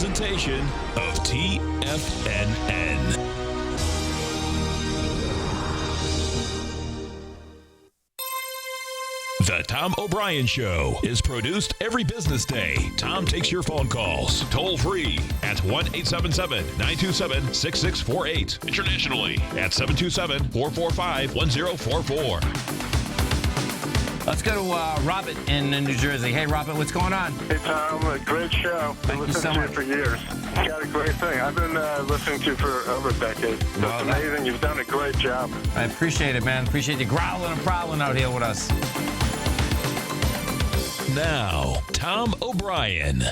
presentation of TFNN. The Tom O'Brien Show is produced every business day. Tom takes your phone calls toll free at 1-877-927-6648. Internationally at 727-445-1044. Let's go to Robert in New Jersey. Hey, Robert, what's going on? Hey, Tom. A great show. I've been listening to you for years. You got a great thing. I've been listening to you for over a decade. That's amazing. You've done a great job. I appreciate it, man. Appreciate you growling and prowling out here with us. Now, Tom O'Brien.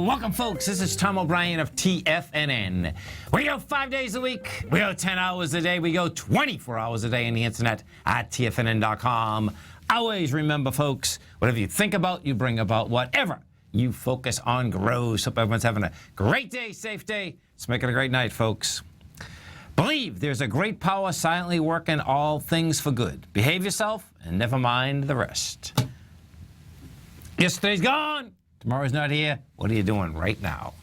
Welcome, folks. This is Tom O'Brien of TFNN. We go 5 days a week. We go 10 hours a day. We go 24 hours a day on the internet at TFNN.com. Always remember, folks, whatever you think about, you bring about. Whatever you focus on grows. Hope everyone's having a great day, safe day. Let's make it a great night, folks. Believe there's a great power silently working all things for good. Behave yourself and never mind the rest. Yesterday's gone. Tomorrow's not here. What are you doing right now?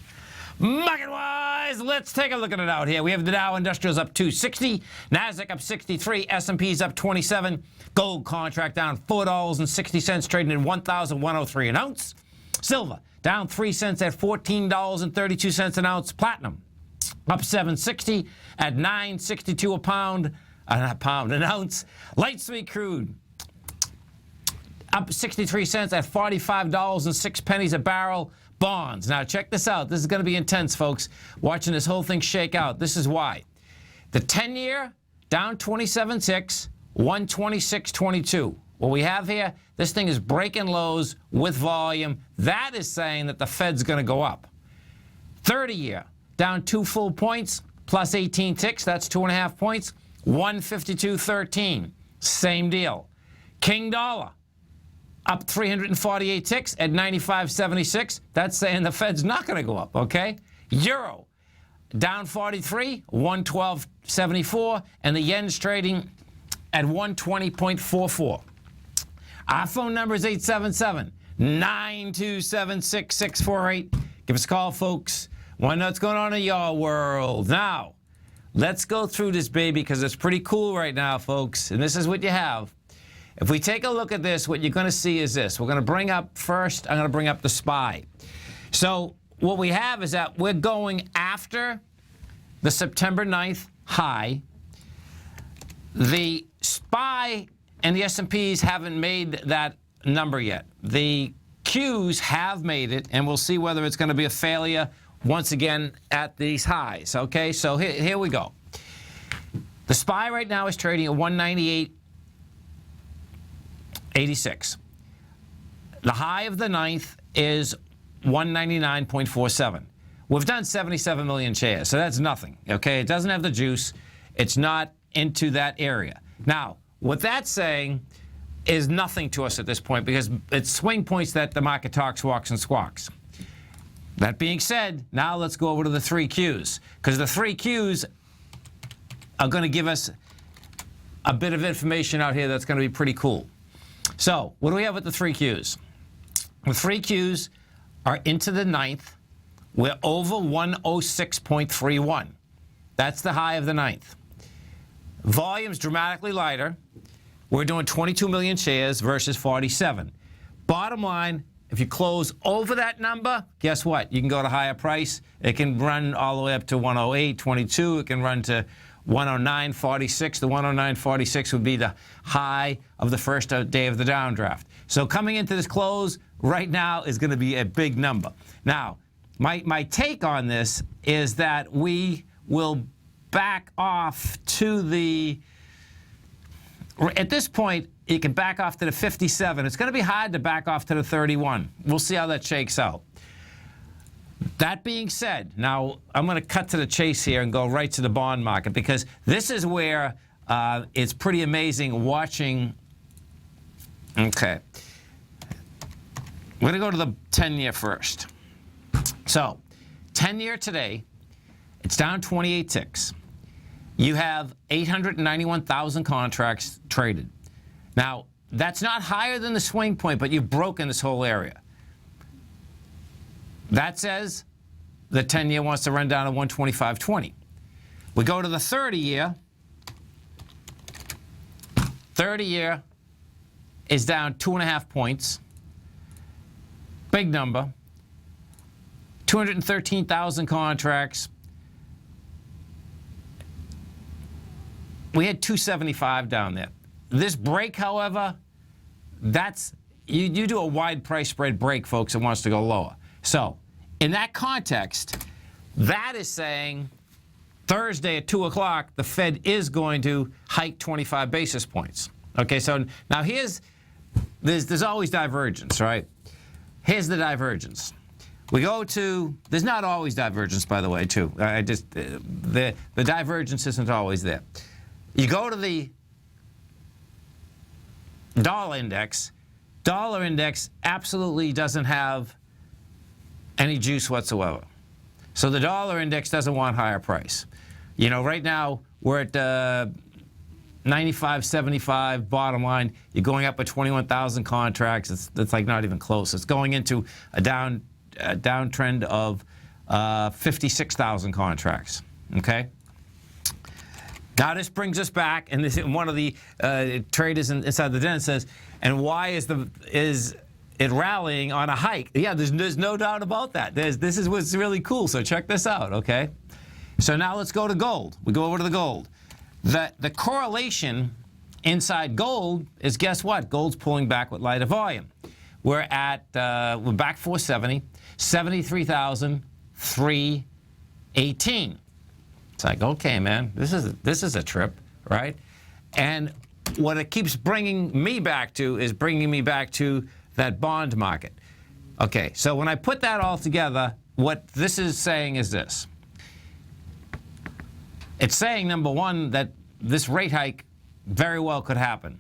Market-wise, let's take a look at it out here. We have the Dow Industrials up 260, NASDAQ up 63, S&P's up 27, gold contract down $4.60, trading at $1,103 an ounce. Silver down 3 cents at $14.32 an ounce. Platinum up 760 at $9.62 a pound, an ounce. Light sweet crude up 63 cents at $45.06 a barrel. Bonds. Now check this out. This is going to be intense, folks. Watching this whole thing shake out. This is why. The 10-year down 27.6, 126.22. What we have here, this thing is breaking lows with volume. That is saying that the Fed's going to go up. 30-year down 2 full points, plus 18 ticks. That's 2.5 points. 152.13. Same deal. King dollar up 348 ticks at 95.76. That's saying the Fed's not going to go up, okay? Euro down 43, 112.74, and the yen's trading at 120.44. Our phone number is 877-927-6648. Give us a call, folks. Want to know what's going on in your world. Now, let's go through this, baby, because it's pretty cool right now, folks, and this is what you have. If we take a look at this, what you're going to see is this. We're going to bring up first, I'm going to bring up the SPY. So what we have is that we're going after the September 9th high. The SPY and the S&Ps haven't made that number yet. The Qs have made it, and we'll see whether it's going to be a failure once again at these highs. Okay, so here we go. The SPY right now is trading at 198.86. The high of the 9th is 199.47. We've done 77 million shares, so that's nothing, okay? It doesn't have the juice. It's not into that area. Now, what that's saying is nothing to us at this point because it's swing points that the market talks, walks, and squawks. That being said, now let's go over to the 3 Qs because the 3 Qs are going to give us a bit of information out here that's going to be pretty cool. So, what do we have with the 3 Qs? The 3 Qs are into the 9th. We're over 106.31. That's the high of the 9th. Volume's dramatically lighter. We're doing 22 million shares versus 47. Bottom line, if you close over that number, guess what? You can go to higher price. It can run all the way up to 108.22. It can run to 109.46. The 109.46 would be the high of the first day of the downdraft. So coming into this close right now is going to be a big number. Now, my take on this is that we will back off to the, at this point, you can back off to the 57. It's going to be hard to back off to the 31. We'll see how that shakes out. That being said, now I'm going to cut to the chase here and go right to the bond market because this is where it's pretty amazing watching. Okay. We're going to go to the 10-year first. So, 10-year today, it's down 28 ticks. You have 891,000 contracts traded. Now, that's not higher than the swing point, but you've broken this whole area. That says the 10-year wants to run down to 125.20. We go to the 30-year. 30-year is down 2.5 points. Big number. 213,000 contracts. We had 275 down there. This break, however, that's you do a wide price spread break, folks, it wants to go lower. So in that context, that is saying Thursday at 2 o'clock, the Fed is going to hike 25 basis points. Okay, so now there's always divergence, right? Here's the divergence. We go to, there's not always divergence, by the way, too. The divergence isn't always there. You go to the dollar index. Dollar index absolutely doesn't have any juice whatsoever. So the dollar index doesn't want higher price. You know, right now we're at 95.75 bottom line. You're going up at 21,000 contracts. It's like not even close. It's going into a downtrend of 56,000 contracts. Okay. Now this brings us back, and this one of the traders inside the den says, and why is it rallying on a hike? Yeah, there's no doubt about that. This is what's really cool. So check this out, okay? So now let's go to gold. We go over to the gold. The correlation inside gold is, guess what? Gold's pulling back with lighter volume. We're back 470, 73,318. It's like, okay, man, this is a trip, right? And what it keeps bringing me back to is bringing me back to that bond market. Okay, so when I put that all together, what this is saying is this. It's saying, number one, that this rate hike very well could happen.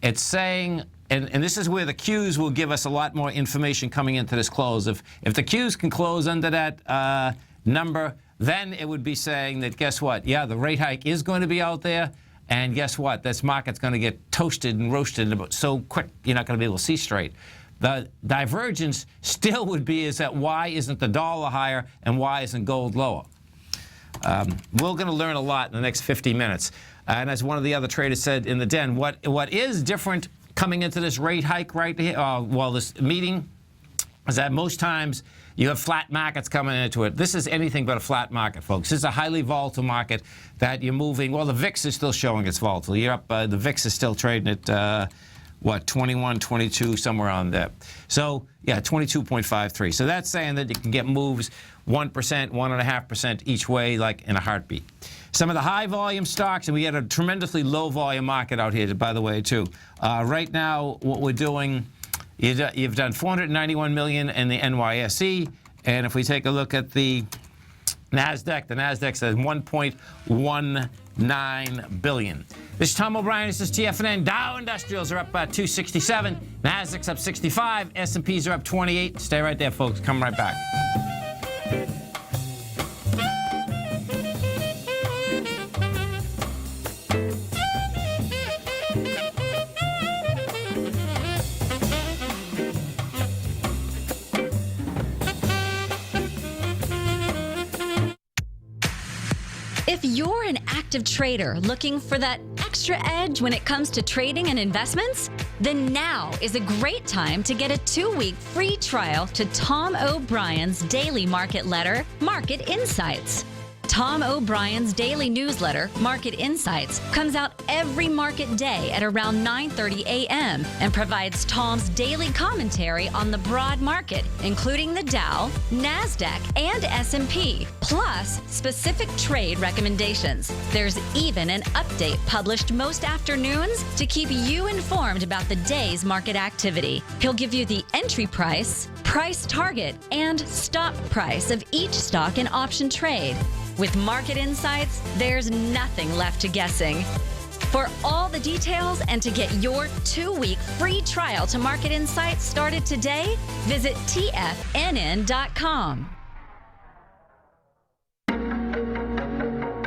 It's saying, and this is where the Qs will give us a lot more information coming into this close. If the Qs can close under that number, then it would be saying that, guess what? Yeah, the rate hike is going to be out there, and guess what? This market's going to get toasted and roasted so quick you're not going to be able to see straight. The divergence still would be is that why isn't the dollar higher and why isn't gold lower? We're going to learn a lot in the next 50 minutes. And as one of the other traders said in the den, what is different coming into this rate hike right here, this meeting, is that most times you have flat markets coming into it. This is anything but a flat market, folks. This is a highly volatile market that you're moving. Well, the VIX is still showing it's volatile. You're up. The VIX is still trading at, 21, 22, somewhere on there. So, yeah, 22.53. So that's saying that you can get moves 1%, 1.5% each way, like in a heartbeat. Some of the high volume stocks, and we had a tremendously low volume market out here, by the way, too. Right now, what we're doing, you've done 491 million in the NYSE, and if we take a look at the NASDAQ says 1.19 billion. This is Tom O'Brien. This is TFNN. Dow Industrials are up 267. NASDAQ's up 65. S&Ps are up 28. Stay right there, folks. Come right back. If you're an active trader looking for that extra edge when it comes to trading and investments, then now is a great time to get a 2-week free trial to Tom O'Brien's daily market letter, Market Insights. Tom O'Brien's daily newsletter, Market Insights, comes out every market day at around 9:30 a.m. and provides Tom's daily commentary on the broad market, including the Dow, NASDAQ, and S&P, plus specific trade recommendations. There's even an update published most afternoons to keep you informed about the day's market activity. He'll give you the entry price, price target, and stop price of each stock and option trade. With Market Insights, there's nothing left to guessing. For all the details and to get your 2-week free trial to Market Insights started today, visit TFNN.com.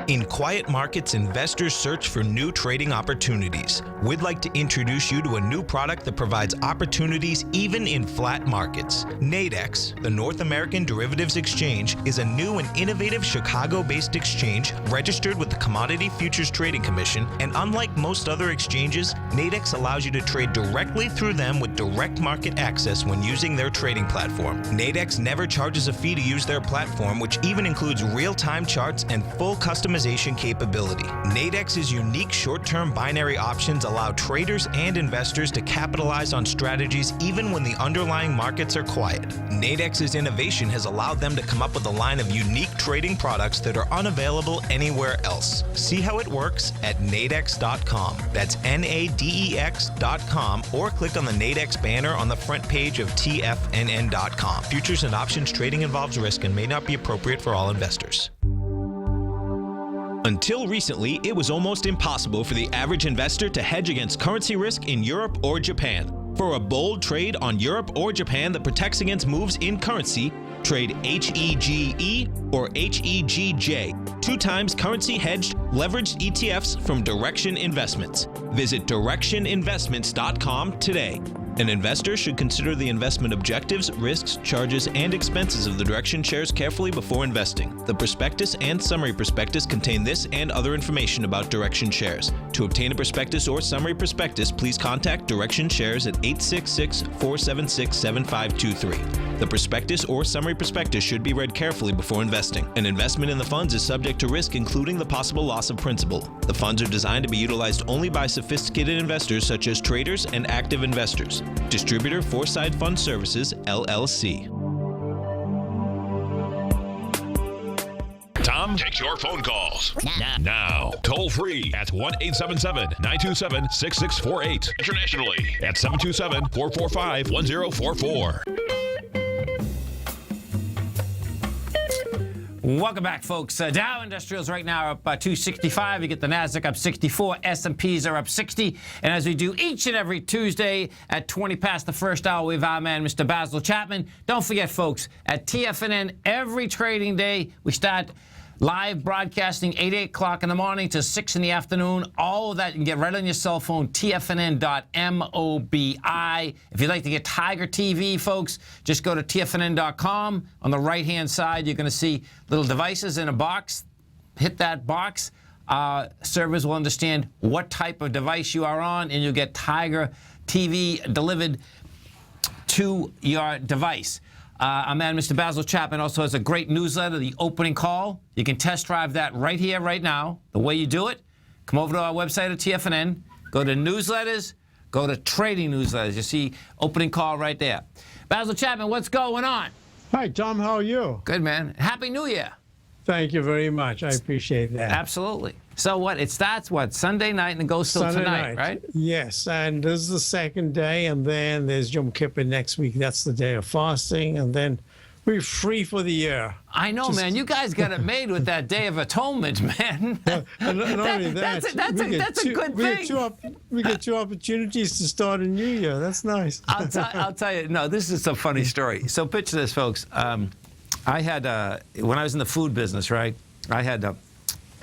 In quiet markets, investors search for new trading opportunities. We'd like to introduce you to a new product that provides opportunities even in flat markets. Nadex, the North American Derivatives Exchange, is a new and innovative Chicago-based exchange registered with the Commodity Futures Trading Commission, and unlike most other exchanges, Nadex allows you to trade directly through them with direct market access when using their trading platform. Nadex never charges a fee to use their platform, which even includes real-time charts and full customization capability. Nadex's unique short-term binary options allow traders and investors to capitalize on strategies even when the underlying markets are quiet. Nadex's innovation has allowed them to come up with a line of unique trading products that are unavailable anywhere else. See how it works at nadex.com. That's NADEX.com, or click on the Nadex banner on the front page of TFNN.com. Futures and options trading involves risk and may not be appropriate for all investors. Until recently, it was almost impossible for the average investor to hedge against currency risk in Europe or Japan. For a bold trade on Europe or Japan that protects against moves in currency, trade HEGE or HEGJ, 2 times currency hedged leveraged ETFs from Direction Investments. Visit directioninvestments.com today. An investor should consider the investment objectives, risks, charges, and expenses of the Direction shares carefully before investing. The prospectus and summary prospectus contain this and other information about Direction shares. To obtain a prospectus or summary prospectus, please contact Direction shares at 866-476-7523. The prospectus or summary prospectus should be read carefully before investing. An investment in the funds is subject to risk, including the possible loss of principal. The funds are designed to be utilized only by sophisticated investors such as traders and active investors. Distributor Foreside Fund Services, LLC. Tom takes your phone calls now. Toll free at 1-877-927-6648. Internationally at 727-445-1044. Welcome back, folks. Dow Industrials right now are up 265. You get the Nasdaq up 64. S&Ps are up 60. And as we do each and every Tuesday at 20 past the first hour, we have our man, Mr. Basil Chapman. Don't forget, folks, at TFNN every trading day, we start live broadcasting 8 o'clock in the morning to 6 in the afternoon. All of that you can get right on your cell phone, TFNN.MOBI. If you'd like to get Tiger TV, folks, just go to TFNN.com. On the right-hand side, you're going to see little devices in a box. Hit that box. Servers will understand what type of device you are on, and you'll get Tiger TV delivered to your device. Our man, Mr. Basil Chapman, also has a great newsletter, The Opening Call. You can test drive that right here, right now. The way you do it, come over to our website at TFNN, go to newsletters, go to trading newsletters. You see Opening Call right there. Basil Chapman, what's going on? Hi, Tom. How are you? Good, man. Happy New Year. Thank you very much. I appreciate that. Absolutely. So what? It starts, what, Sunday night and it goes till Sunday tonight, night, right? Yes, and this is the second day, and then there's Yom Kippur next week. That's the day of fasting, and then we're free for the year. I know, man. You guys got it made with that Day of Atonement, man. And not only that, that's a good thing. We get 2 opportunities to start a new year. That's nice. I'll tell you. No, this is a funny story. So picture this, folks. I had, when I was in the food business, right, I had a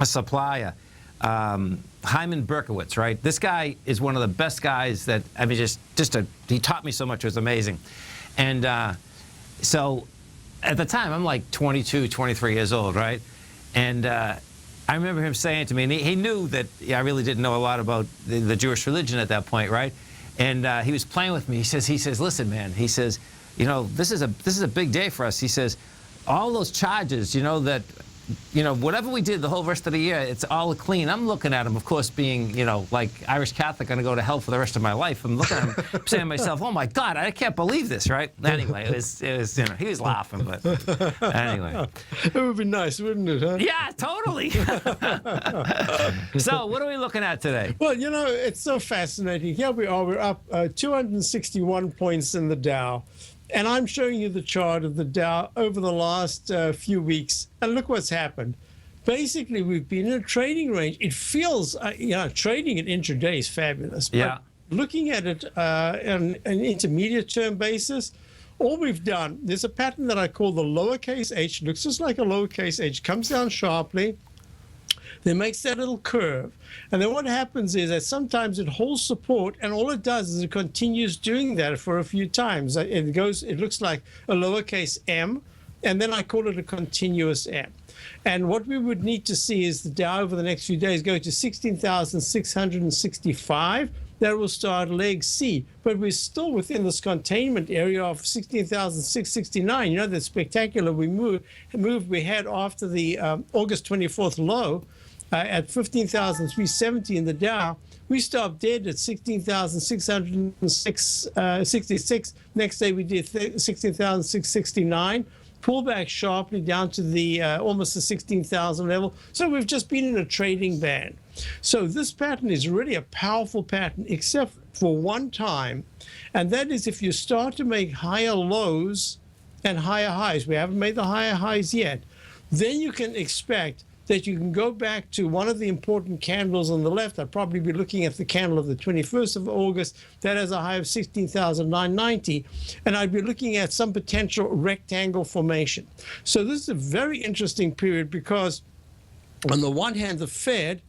supplier, Hyman Berkowitz, right? This guy is one of the best guys that, I mean, he taught me so much. It was amazing. And so at the time, I'm like 22, 23 years old, right? And I remember him saying to me, and he knew that I really didn't know a lot about the Jewish religion at that point, right? And he was playing with me. He says, listen, man, he says, you know, this is a big day for us. He says, all those charges, you know, that, you know, whatever we did the whole rest of the year, it's all clean. I'm looking at him, of course, being, you know, like Irish Catholic, going to go to hell for the rest of my life. I'm looking at him, saying to myself, oh my God, I can't believe this, right? Anyway, it was, you know, he was laughing, but anyway. It would be nice, wouldn't it, huh? Yeah, totally. So, what are we looking at today? Well, you know, it's so fascinating. Here we are, we're up 261 points in the Dow. And I'm showing you the chart of the Dow over the last few weeks. And look what's happened. Basically, we've been in a trading range. It feels, you know, trading at intraday is fabulous. But yeah. Looking at it on an intermediate term basis, all we've done, there's a pattern that I call the lowercase h. Looks just like a lowercase h. Comes down sharply. Then makes that little curve. And then what happens is that sometimes it holds support, and all it does is it continues doing that for a few times. It looks like a lowercase m, and then I call it a continuous M. And what we would need to see is the Dow over the next few days go to 16,665. That will start leg C. But we're still within this containment area of 16,669. You know, the spectacular move we had after the August 24th low at 15,370 in the Dow. We stopped dead at 16,666. Next day we did 16,669. Pull back sharply down to the almost the 16,000 level. So we've just been in a trading band. So this pattern is really a powerful pattern, except for one time, and that is if you start to make higher lows and higher highs. We haven't made the higher highs yet. Then you can expect that you can go back to one of the important candles on the left. I'd probably be looking at the candle of the 21st of August. That has a high of 16,990. And I'd be looking at some potential rectangle formation. So this is a very interesting period because on the one hand, the Fed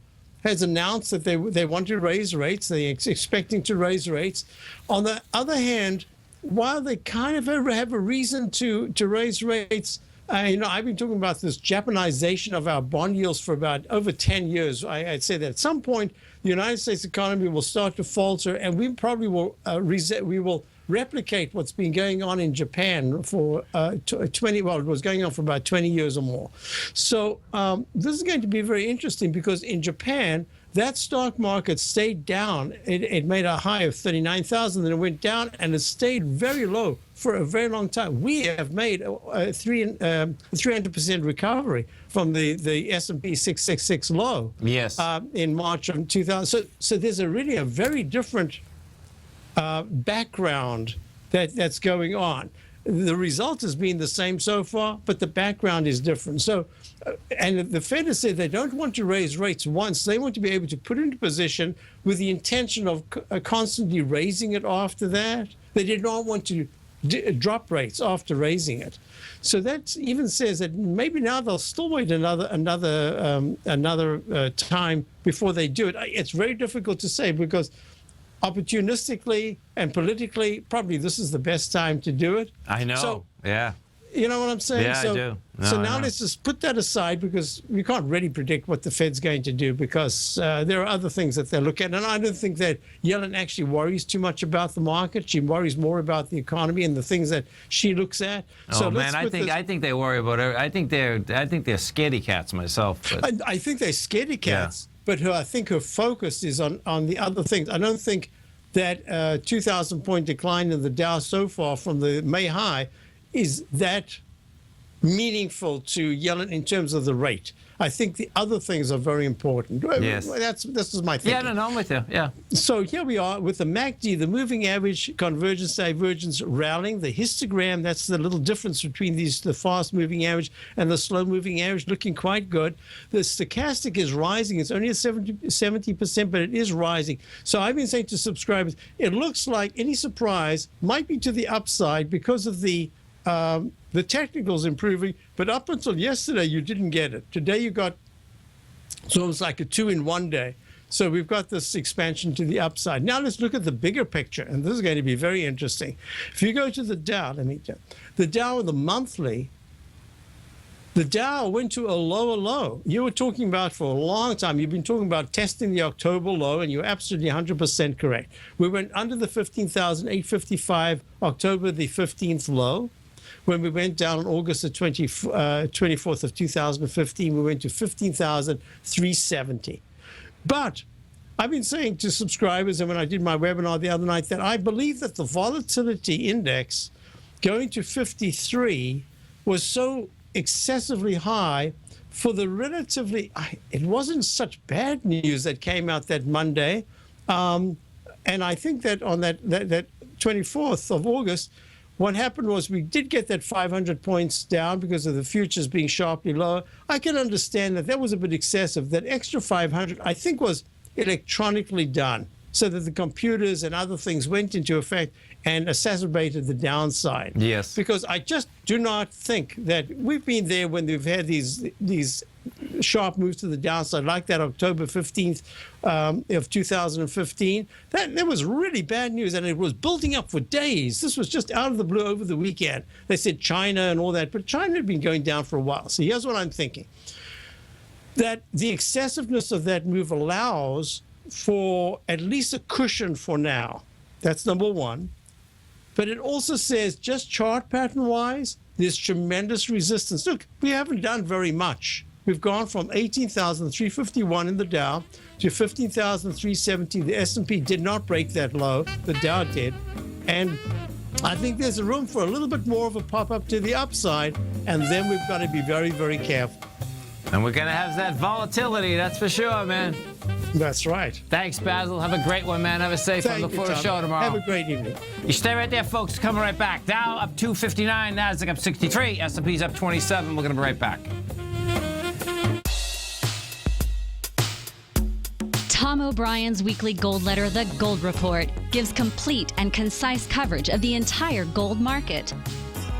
has announced that they want to raise rates. They're expecting to raise rates. On the other hand, while they kind of have a reason to raise rates, you know, I've been talking about this Japanization of our bond yields for about over 10 years. I'd say that at some point, the United States economy will start to falter, and we probably will replicate what's been going on in Japan for 20, well, it was going on for about 20 years or more. So this is going to be very interesting because in Japan, that stock market stayed down. It made a high of 39,000, then it went down, and it stayed very low for a very long time. We have made a 300% recovery from the S&P 666 low. Yes. In March of 2000. So there's really a very different background that's going on. The result has been the same so far, but the background is different. So, and the Fed has said they don't want to raise rates once. They want to be able to put into position with the intention of constantly raising it after that. They did not want to drop rates after raising it. So that even says that maybe now they'll still wait another time before they do it. It's very difficult to say because opportunistically and politically, probably this is the best time to do it. I know. So, yeah. You know what I'm saying? Yeah, I do. So now let's just put that aside because we can't really predict what the Fed's going to do because there are other things that they look at. And I don't think that Yellen actually worries too much about the market. She worries more about the economy and the things that she looks at. Oh so man, I think they worry about it. I think they're scaredy cats myself. But. I think they're scaredy cats. Yeah. But I think her focus is on the other things. I don't think that 2,000-point decline in the Dow so far from the May high is that meaningful to Yellen in terms of the rate. I think the other things are very important. Yes. This is my thinking. Yeah, no, I'm with you. Yeah. So here we are with the MACD, the moving average, convergence, divergence, rallying. The histogram, that's the little difference between the fast moving average and the slow moving average, looking quite good. The stochastic is rising. It's only at 70%, but it is rising. So I've been saying to subscribers, it looks like any surprise might be to the upside because of the technical's improving, but up until yesterday, you didn't get it. Today, you got, so it's like a 2-in-1 day. So we've got this expansion to the upside. Now let's look at the bigger picture, and this is going to be very interesting. If you go to the Dow, the Dow of the monthly, the Dow went to a lower low. You were talking about for a long time. You've been talking about testing the October low, and you're absolutely 100% correct. We went under the 15,855 October the 15th low. When we went down on August the 24th of 2015, we went to 15,370. But I've been saying to subscribers, and when I did my webinar the other night, that I believe that the volatility index going to 53 was so excessively high for the relatively, it wasn't such bad news that came out that Monday. And I think that on that 24th of August, what happened was we did get that 500 points down because of the futures being sharply lower. I can understand that was a bit excessive. That extra 500, I think, was electronically done so that the computers and other things went into effect and exacerbated the downside. Yes. Because I just do not think that we've been there when we've had these sharp move to the downside, like that October 15th of 2015. That was really bad news, and it was building up for days. This was just out of the blue over the weekend. They said China and all that, but China had been going down for a while. So here's what I'm thinking. That the excessiveness of that move allows for at least a cushion for now. That's number one. But it also says, just chart pattern-wise, there's tremendous resistance. Look, we haven't done very much. We've gone from 18,351 in the Dow to 15,370. The S&P did not break that low. The Dow did. And I think there's a room for a little bit more of a pop-up to the upside, and then we've got to be very, very careful. And we're going to have that volatility, that's for sure, man. That's right. Thanks, Basil. Have a great one, man. Have a safe one. Look forward to the show tomorrow. Have a great evening. You stay right there, folks. Coming right back. Dow up 259, Nasdaq up 63, S&P's up 27. We're going to be right back. Tom O'Brien's weekly gold letter, The Gold Report, gives complete and concise coverage of the entire gold market.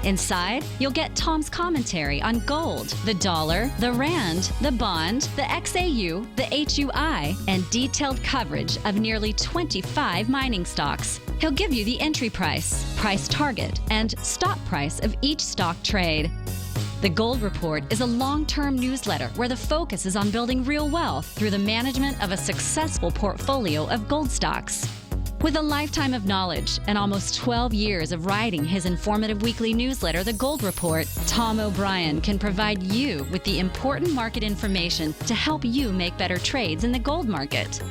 Inside, you'll get Tom's commentary on gold, the dollar, the rand, the bond, the XAU, the HUI, and detailed coverage of nearly 25 mining stocks. He'll give you the entry price, price target, and stop price of each stock trade. The Gold Report is a long-term newsletter where the focus is on building real wealth through the management of a successful portfolio of gold stocks. With a lifetime of knowledge and almost 12 years of writing his informative weekly newsletter, The Gold Report, Tom O'Brien can provide you with the important market information to help you make better trades in the gold market.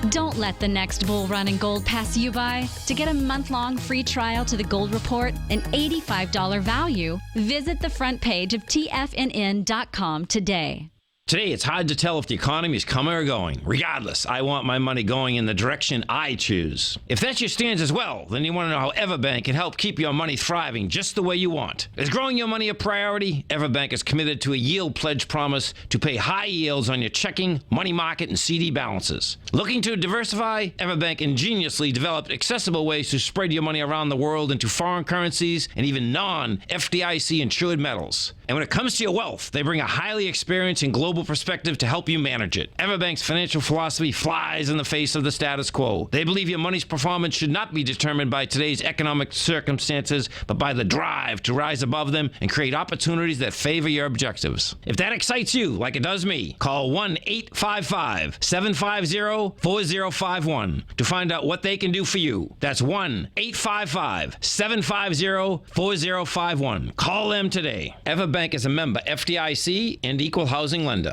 Don't let the next bull run in gold pass you by. To get a month-long free trial to The Gold Report, an $85 value, visit the front page of TFNN.com today. Today, it's hard to tell if the economy is coming or going. Regardless, I want my money going in the direction I choose. If that's your stance as well, then you want to know how Everbank can help keep your money thriving just the way you want. Is growing your money a priority? Everbank is committed to a yield pledge promise to pay high yields on your checking, money market, and CD balances. Looking to diversify? Everbank ingeniously developed accessible ways to spread your money around the world into foreign currencies and even non-FDIC insured metals. And when it comes to your wealth, they bring a highly experienced and global perspective to help you manage it. Everbank's financial philosophy flies in the face of the status quo. They believe your money's performance should not be determined by today's economic circumstances, but by the drive to rise above them and create opportunities that favor your objectives. If that excites you, like it does me, call 1-855-750-4051 to find out what they can do for you. That's 1-855-750-4051. Call them today. Everbank is a member FDIC and equal housing lender.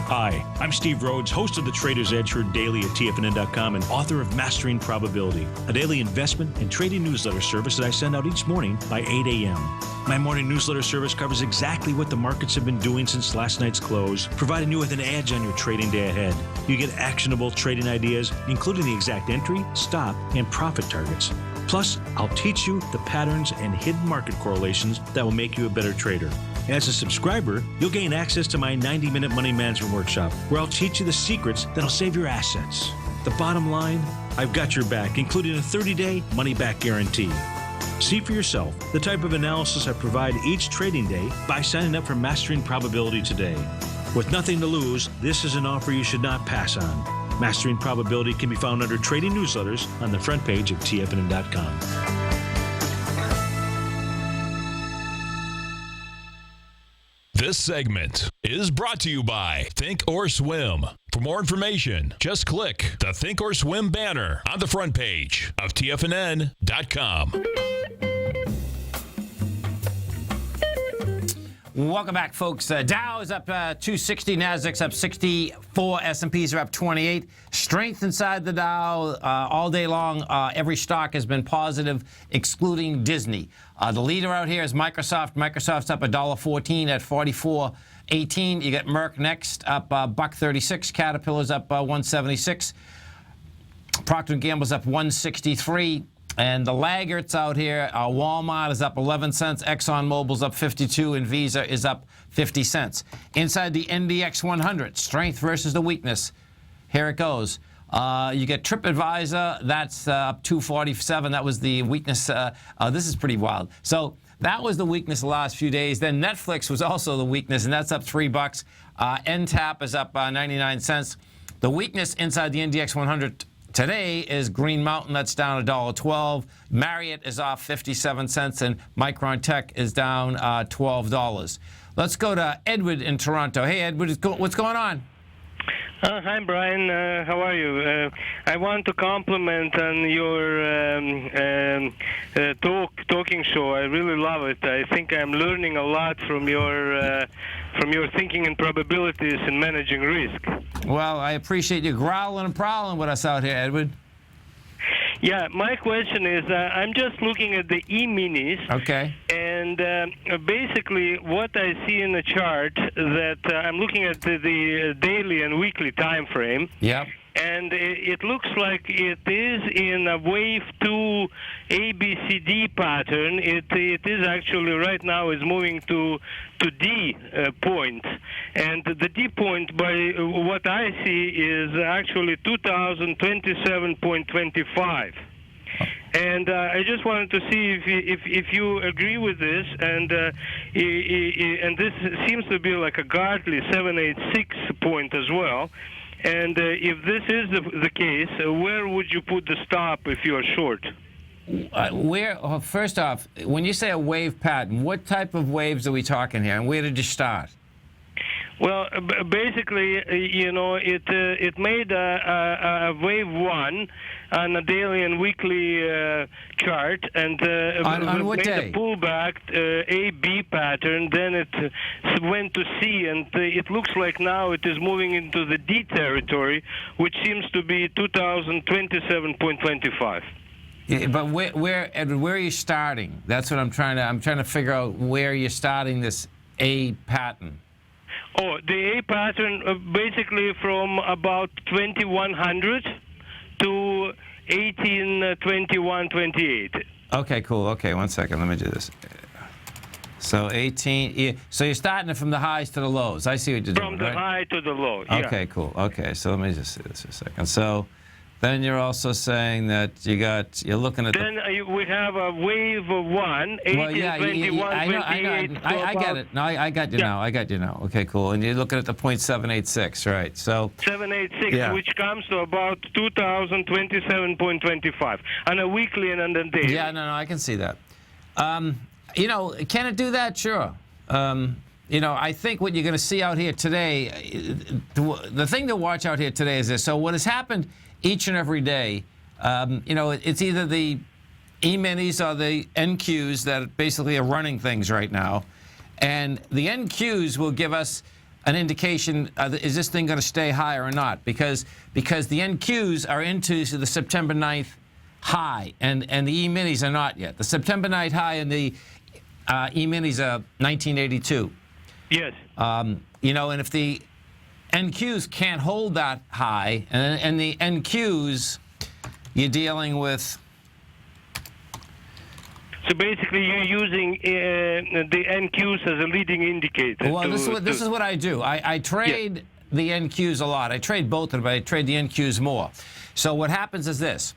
Hi, I'm Steve Rhodes, host of the Trader's Edge heard daily at TFNN.com and author of Mastering Probability, a daily investment and trading newsletter service that I send out each morning by 8 a.m. My morning newsletter service covers exactly what the markets have been doing since last night's close, providing you with an edge on your trading day ahead. You get actionable trading ideas, including the exact entry, stop, and profit targets. Plus, I'll teach you the patterns and hidden market correlations that will make you a better trader. As a subscriber, you'll gain access to my 90-minute money management workshop, where I'll teach you the secrets that'll save your assets. The bottom line, I've got your back, including a 30-day money-back guarantee. See for yourself the type of analysis I provide each trading day by signing up for Mastering Probability today. With nothing to lose, this is an offer you should not pass on. Mastering Probability can be found under Trading Newsletters on the front page of TFNN.com. This segment is brought to you by Think or Swim. For more information, just click the Think or Swim banner on the front page of TFNN.com. Welcome back, folks. Dow is up 260, Nasdaq's up 64, S&Ps are up 28. Strength inside the Dow all day long. Every stock has been positive, excluding Disney. The leader out here is Microsoft. Microsoft's up $1.14 at 44.18. You get Merck next, up $1.36. Caterpillar's up 176. Procter & Gamble's up 163. And the laggards out here, Walmart is up 11 cents, ExxonMobil's up 52, and Visa is up 50 cents. Inside the NDX 100, strength versus the weakness. Here it goes. You get TripAdvisor, that's up 247. That was the weakness. This is pretty wild. So that was the weakness the last few days. Then Netflix was also the weakness, and that's up $3. NTAP is up 99 cents. The weakness inside the NDX 100 today is Green Mountain. That's down $1.12. Marriott is off 57 cents, and Micron Tech is down $12. Let's go to Edward in Toronto. Hey, Edward, what's going on? Hi, Brian. How are you? I want to compliment on your talking show. I really love it. I think I'm learning a lot from your thinking and probabilities in managing risk. Well, I appreciate you growling and prowling with us out here, Edward. Yeah, my question is, I'm just looking at the E-minis. Okay. And basically, what I see in the chart that I'm looking at the daily and weekly time frame. Yep. And it looks like it is in a wave 2 ABCD pattern. It is actually right now is moving to D point. And the D point, by what I see, is actually 2027.25. And I just wanted to see if you agree with this, and this seems to be like a Gartley 786 point as well. And if this is the case, where would you put the stop if you are short? First off, when you say a wave pattern, what type of waves are we talking here, and where did you start? Well, basically, it made a wave 1 on a daily and weekly chart, and on what made day? A pullback A-B pattern. Then it went to C, and it looks like now it is moving into the D territory, which seems to be 2027.25. Yeah, but where are you starting? That's what I'm trying to figure out where you're starting this A pattern. Oh, the A pattern basically from about 2100 to 1821.28. Okay, cool. Okay, 1 second. Let me do this. So 18. So you're starting it from the highs to the lows. I see what you're doing. From the high to the low. Yeah. Okay, cool. Okay, so let me just see this for a second. So then you're also saying that you're looking at. Then we have a wave of 1, 18, well, yeah, 21, I know, 28. I get it. No, I got you now. I got you now. Okay, cool. And you're looking at the 0.786, right? So 786, yeah. Which comes to about 2027.25 on a weekly and on the daily. Yeah, no, I can see that. Can it do that? Sure. I think what you're going to see out here today, the thing to watch out here today is this. So what has happened each and every day, it's either the E-minis or the NQs that basically are running things right now. And the NQs will give us an indication, is this thing going to stay higher or not? Because the NQs are into the September 9th high, and the E-minis are not yet. The September 9th high and the E-minis are 1982. Yes. And if the NQs can't hold that high, and the NQs, you're dealing with. So basically, you're using the NQs as a leading indicator. Well, this is what I do. I trade the NQs a lot. I trade both of them, but I trade the NQs more. So what happens is this.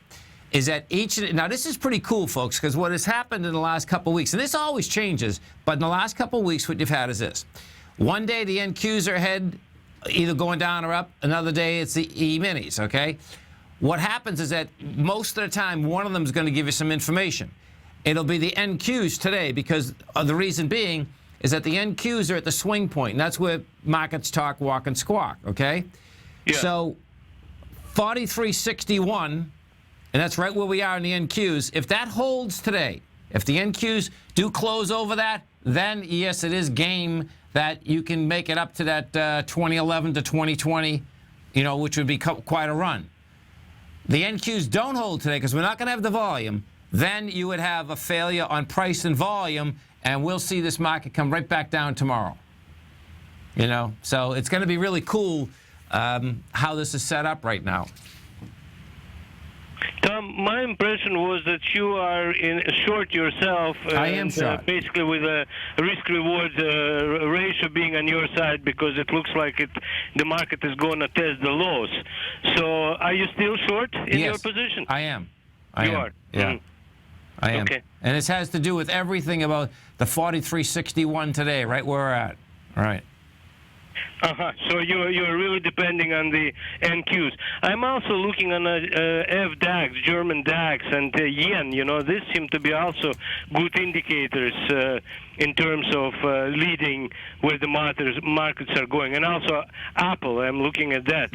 Is that now this is pretty cool, folks, because what has happened in the last couple of weeks, and this always changes, but in the last couple of weeks, what you've had is this. One day the NQs are ahead, either going down or up. Another day it's the E-minis, okay? What happens is that most of the time, one of them is going to give you some information. It'll be the NQs today, because the reason being is that the NQs are at the swing point, and that's where markets talk, walk, and squawk, okay? Yeah. So 43.61, and that's right where we are in the NQs. If that holds today, if the NQs do close over that, then yes, it is game that you can make it up to that 2011 to 2020, which would be quite a run. The NQs don't hold today because we're not going to have the volume. Then you would have a failure on price and volume, and we'll see this market come right back down tomorrow. So it's going to be really cool how this is set up right now. Tom, my impression was that you are short yourself. I am short. Basically with a risk-reward ratio being on your side, because it looks like the market is going to test the lows. So are you still short in your position? I am. You are? Yeah. I am. Okay. And this has to do with everything about the 43.61 today, right where we're at. All right. So you're really depending on the NQs. I'm also looking on FDAX, German DAX, and yen. This seem to be also good indicators in terms of leading where the markets are going. And also Apple, I'm looking at that.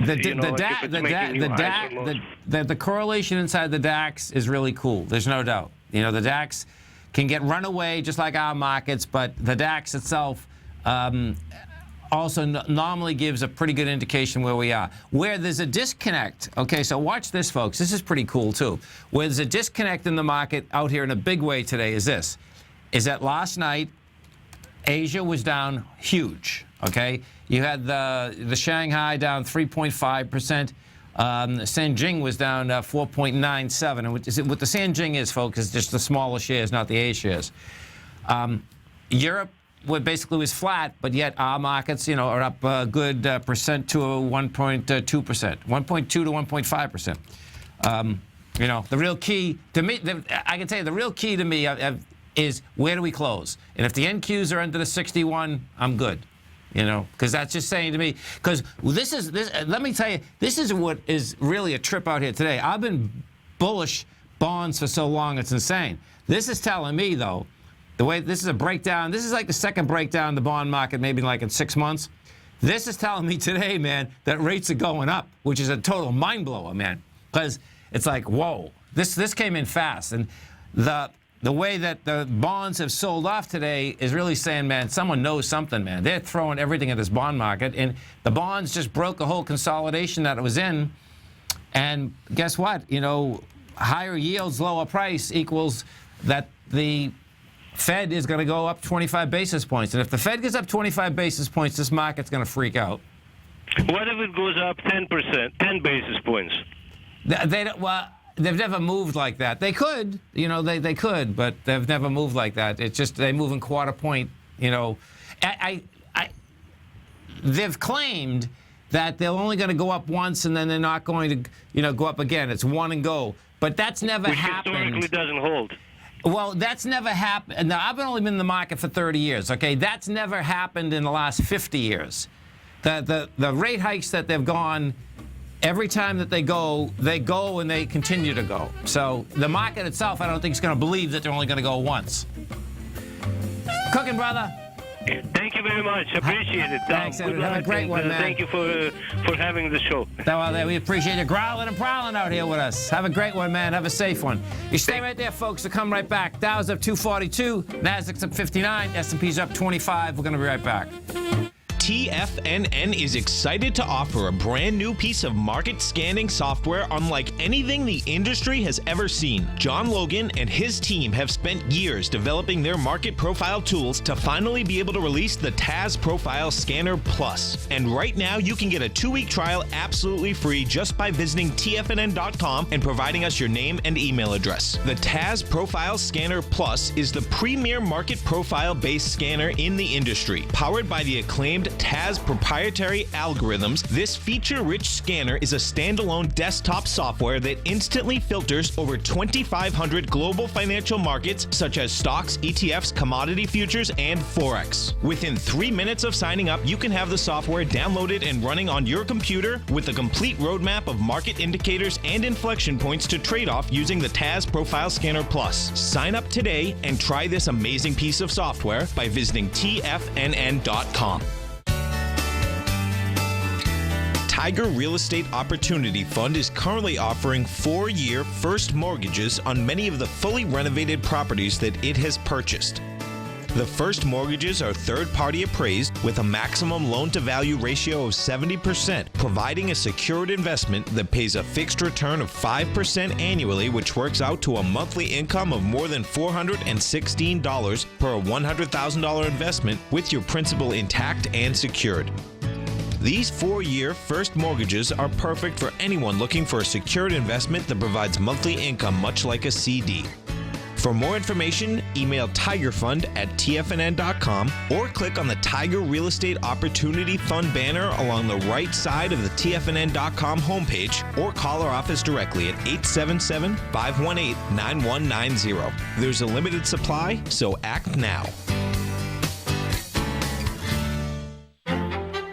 The correlation inside the DAX is really cool. There's no doubt. The DAX can get run away just like our markets, but the DAX itself also normally gives a pretty good indication where we are. Where there's a disconnect, okay, so watch this, folks. This is pretty cool, too. Where there's a disconnect in the market out here in a big way today is this, is that last night, Asia was down huge, okay? You had the Shanghai down 3.5%. Shenzhen was down 4.97%. And what the Shenzhen is, folks, is just the smaller shares, not the A shares. Europe basically was flat, but yet our markets, are up a good percent to 1.2%, 1.2 to 1.5%. The real key to me, I can tell you, the real key to me is where do we close? And if the NQs are under the 61, I'm good. Because that's just saying to me, because let me tell you, this is what is really a trip out here today. I've been bullish bonds for so long, it's insane. This is telling me, though, the way this is a breakdown, this is like the second breakdown in the bond market, maybe like in 6 months. This is telling me today, man, that rates are going up, which is a total mind blower, man. Because it's like, whoa, this came in fast. And the way that the bonds have sold off today is really saying, man, someone knows something, man. They're throwing everything at this bond market. And the bonds just broke the whole consolidation that it was in. And guess what? Higher yields, lower price equals that the Fed is going to go up 25 basis points. And if the Fed goes up 25 basis points, this market's going to freak out. What if it goes up 10%, 10 basis points? They've never moved like that. They could, they could, but they've never moved like that. It's just they move in quarter point, They've claimed that they're only going to go up once and then they're not going to, go up again. It's one and go. But that's never happened. Historically doesn't hold. Well, that's never happened. Now, I've only been in the market for 30 years, okay? That's never happened in the last 50 years. The rate hikes that they've gone, every time that they go and they continue to go. So the market itself, I don't think is going to believe that they're only going to go once. Cooking, brother. Thank you very much. Appreciate it. Thanks, Edward. Have a great one, man. Thank you for having the show. Well, we appreciate you growling and prowling out here with us. Have a great one, man. Have a safe one. You stay right there, folks. We'll come right back. Dow's up 242. Nasdaq's up 59. S&P's up 25. We're going to be right back. TFNN is excited to offer a brand new piece of market scanning software unlike anything the industry has ever seen. John Logan and his team have spent years developing their market profile tools to finally be able to release the TAS Profile Scanner Plus. And right now, you can get a 2-week trial absolutely free just by visiting TFNN.com and providing us your name and email address. The TAS Profile Scanner Plus is the premier market profile-based scanner in the industry. Powered by the acclaimed TAS proprietary algorithms, this feature-rich scanner is a standalone desktop software that instantly filters over 2,500 global financial markets such as stocks, ETFs, commodity futures, and Forex. Within 3 minutes of signing up, you can have the software downloaded and running on your computer with a complete roadmap of market indicators and inflection points to trade off using the TAS Profile Scanner Plus. Sign up today and try this amazing piece of software by visiting TFNN.com. Tiger Real Estate Opportunity Fund is currently offering 4-year first mortgages on many of the fully renovated properties that it has purchased. The first mortgages are third-party appraised with a maximum loan-to-value ratio of 70%, providing a secured investment that pays a fixed return of 5% annually, which works out to a monthly income of more than $416 per $100,000 investment with your principal intact and secured. These 4-year first mortgages are perfect for anyone looking for a secured investment that provides monthly income much like a CD. For more information, email tigerfund@tfnn.com or click on the Tiger Real Estate Opportunity Fund banner along the right side of the tfnn.com homepage, or call our office directly at 877-518-9190. There's a limited supply, so act now.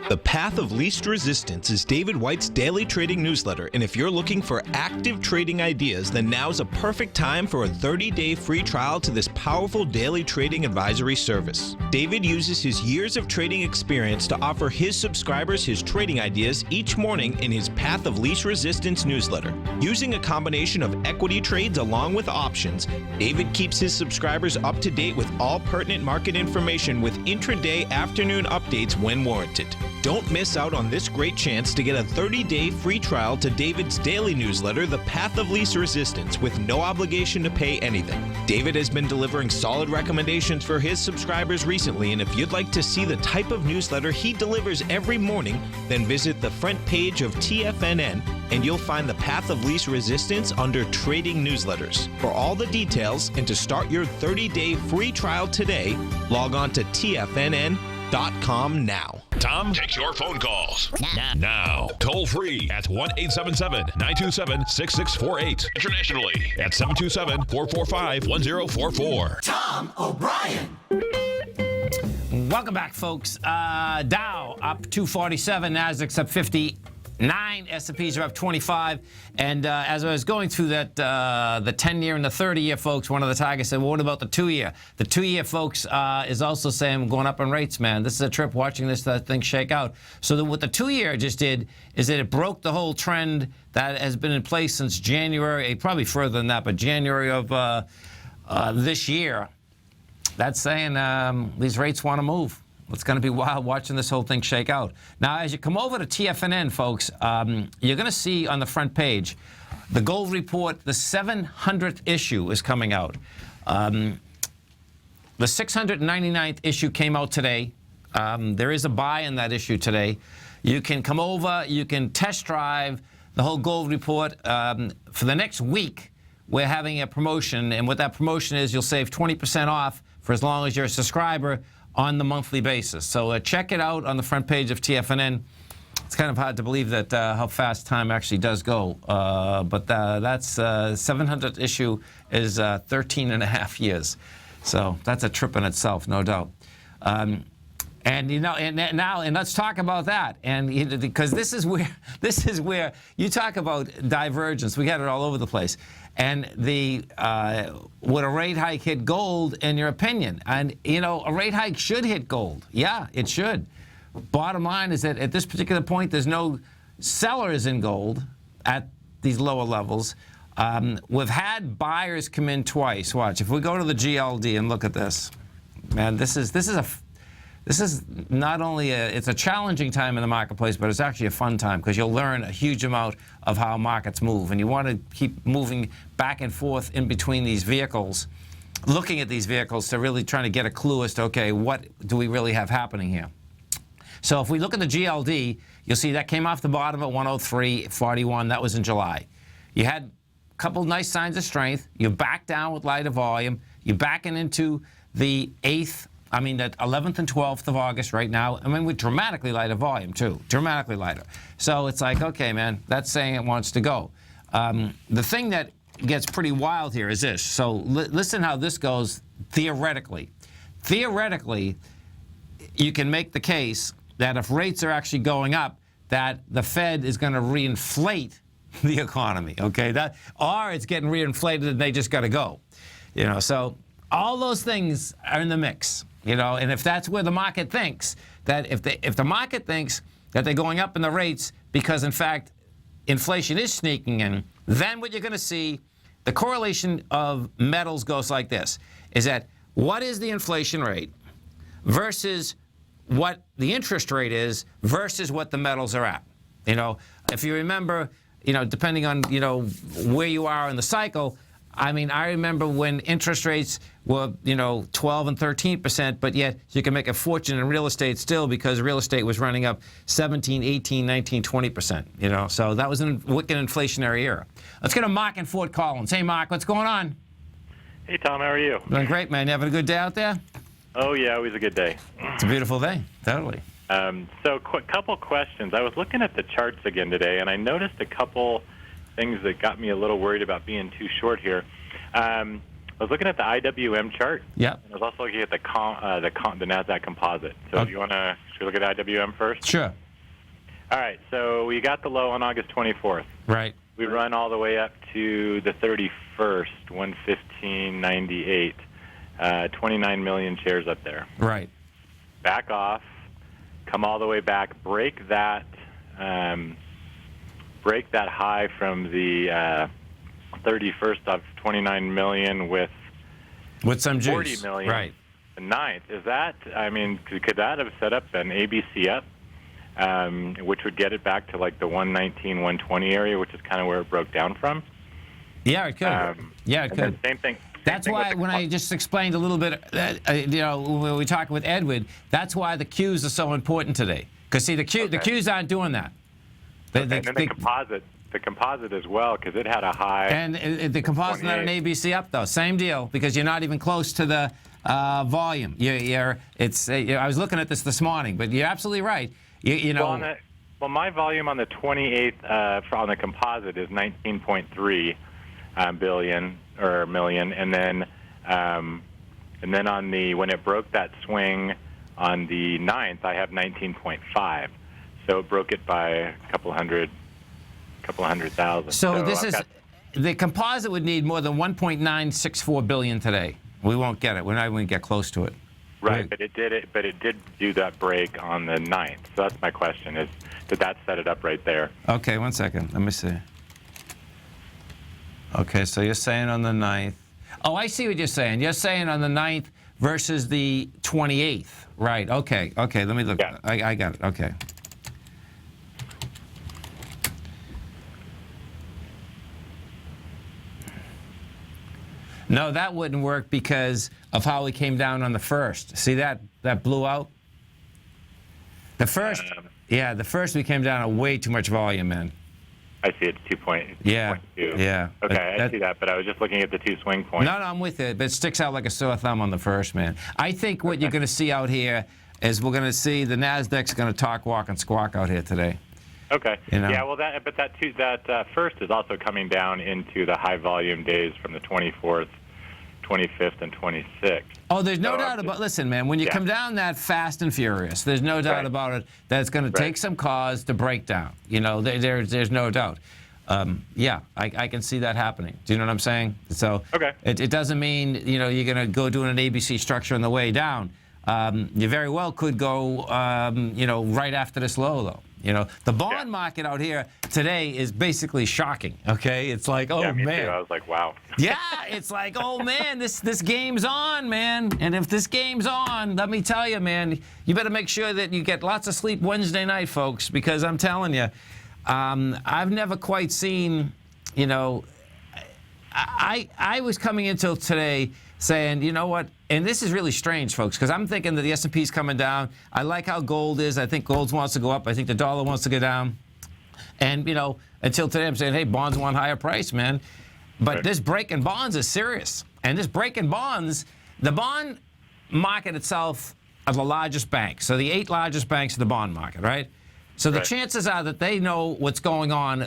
The Path of Least Resistance is David White's daily trading newsletter, and if you're looking for active trading ideas, then now's a perfect time for a 30-day free trial to this powerful daily trading advisory service. David uses his years of trading experience to offer his subscribers his trading ideas each morning in his Path of Least Resistance newsletter. Using a combination of equity trades along with options, David keeps his subscribers up to date with all pertinent market information with intraday afternoon updates when warranted. Don't miss out on this great chance to get a 30-day free trial to David's daily newsletter, The Path of Least Resistance, with no obligation to pay anything. David has been delivering solid recommendations for his subscribers recently, and if you'd like to see the type of newsletter he delivers every morning, then visit the front page of TFNN and you'll find The Path of Least Resistance under Trading Newsletters. For all the details and to start your 30-day free trial today, log on to TFNN.com now. Tom takes your phone calls now. Toll free at 1-877-927-6648. Internationally at 727-445-1044. Tom O'Brien. Welcome back, folks. Dow up 247, Nasdaq's up 59, S&Ps are up 25. And as I was going through that, the 10-year and the 30-year, folks, one of the targets said, well, what about the 2-year? The 2-year, folks, is also saying we're going up in rates, man. This is a trip watching this thing shake out. So what the 2-year just did is that it broke the whole trend that has been in place since January, probably further than that, but January of this year. That's saying these rates want to move. It's going to be wild watching this whole thing shake out. Now, as you come over to TFNN, folks, you're going to see on the front page the gold report, the 700th issue is coming out. The 699th issue came out today. There is a buy in that issue today. You can come over, you can test drive the whole gold report. For the next week, we're having a promotion, and what that promotion is, you'll save 20% off for as long as you're a subscriber on the monthly basis. So check it out on the front page of TFNN. It's kind of hard to believe that how fast time actually does go. But that's 700th issue is 13 and a half years. So that's a trip in itself, no doubt. And you know, and let's talk about that. And because this is where you talk about divergence. We got it all over the place. And would a rate hike hit gold in your opinion? And you know, a rate hike should hit gold. Yeah, it should. Bottom line is that at this particular point, there's no sellers in gold at these lower levels. We've had buyers come in twice. Watch, if we go to the GLD and look at this, man, this is not only it's a challenging time in the marketplace, but it's actually a fun time because you'll learn a huge amount of how markets move, and you want to keep moving back and forth in between these vehicles, looking at these vehicles to really trying to get a clue as to, okay, what do we really have happening here? So if we look at the GLD, you'll see that came off the bottom at 103.41. That was in July. You had a couple nice signs of strength. You back down with lighter volume. You're backing into the 11th and 12th of August right now. I mean, with dramatically lighter volume, too. Dramatically lighter. So it's like, okay, man, that's saying it wants to go. The thing that gets pretty wild here is this. So listen how this goes theoretically. Theoretically, you can make the case that if rates are actually going up, that the Fed is going to reinflate the economy, okay? Or it's getting reinflated and they just got to go. You know, so all those things are in the mix. You know, and if that's where the market thinks, that if the market thinks that they're going up in the rates because, in fact, inflation is sneaking in, then what you're going to see, the correlation of metals goes like this, is that what is the inflation rate versus what the interest rate is versus what the metals are at. You know, if you remember, you know, depending on, you know, where you are in the cycle, I mean, I remember when interest rates were, you know, 12 and 13%, but yet you can make a fortune in real estate still because real estate was running up 17, 18, 19, 20%, you know. So that was a wicked inflationary era. Let's get to Mark in Fort Collins. Hey, Mark, what's going on? Hey, Tom, how are you? Doing great, man. You having a good day out there? Oh, yeah, always a good day. It's a beautiful day. Totally. So, couple questions. I was looking at the charts again today, and I noticed a couple things that got me a little worried about being too short here. I was looking at the IWM chart. Yep. I was also looking at the NASDAQ composite. So, Okay. if you want to, should we look at IWM first? Sure. All right. So, we got the low on August 24th. Right. We run all the way up to the 31st, 115.98. 29 million shares up there. Right. Back off, come all the way back, break that high from the 31st of 29 million with some juice. 40 million. Right. The 9th. Is that, I mean, could that have set up an ABC up, which would get it back to like the 119, 120 area, which is kind of where it broke down from? Yeah, it could. Yeah, it could. Same thing. That's why when I just explained a little bit, when we talked with Edward, that's why the Qs are so important today. Because see, the Qs aren't doing that. And then the composite as well, because it had a high. And the composite not an ABC up though. Same deal, because you're not even close to the volume. I was looking at this morning, but you're absolutely right. Well, my volume on the 28th on the composite is 19.3 billion or million, and then on the when it broke that swing on the 9th, I have 19.5. So it broke it by a couple hundred thousand. So the composite would need more than 1.964 billion today. We won't get it. We're not even going to get close to it. Right, but it did do that break on the 9th. So that's my question: did that set it up right there? Okay, 1 second. Let me see. Okay, so you're saying on the 9th. Oh, I see what you're saying. You're saying on the 9th versus the 28th. Right, okay, let me look. Yeah. I got it, okay. No, that wouldn't work because of how we came down on the 1st. See that blew out? The first, the first we came down on way too much volume, man. I see it's 2.2. Yeah. Okay, I see that, but I was just looking at the two swing points. No, I'm with it, but it sticks out like a sore thumb on the first, man. I think what you're going to see out here is we're going to see the NASDAQ's going to talk, walk, and squawk out here today. Okay. You know? Yeah, well, that first is also coming down into the high volume days from the 24th, 25th, and 26th. Oh, there's no doubt about. Listen, man, when you come down that fast and furious, there's no doubt about it that it's going to take some cause to break down. You know, there's no doubt. I can see that happening. Do you know what I'm saying? So it doesn't mean you're going to go doing an ABC structure on the way down. You very well could go right after this low, though. The bond market out here today is basically shocking. Okay, it's like, oh me man. Too. I was like, wow. Yeah, it's like, oh man, this game's on, man. And if this game's on, let me tell you, man, you better make sure that you get lots of sleep Wednesday night, folks, because I'm telling you, I've never quite seen, I was coming into today saying, you know what, and this is really strange, folks, because I'm thinking that the S&P's coming down. I like how gold is. I think gold wants to go up. I think the dollar wants to go down. And, until today I'm saying, hey, bonds want higher price, man. But this break in bonds is serious. And this break in bonds, the bond market itself are the largest banks. So the 8 largest banks are the bond market, right? So the chances are that they know what's going on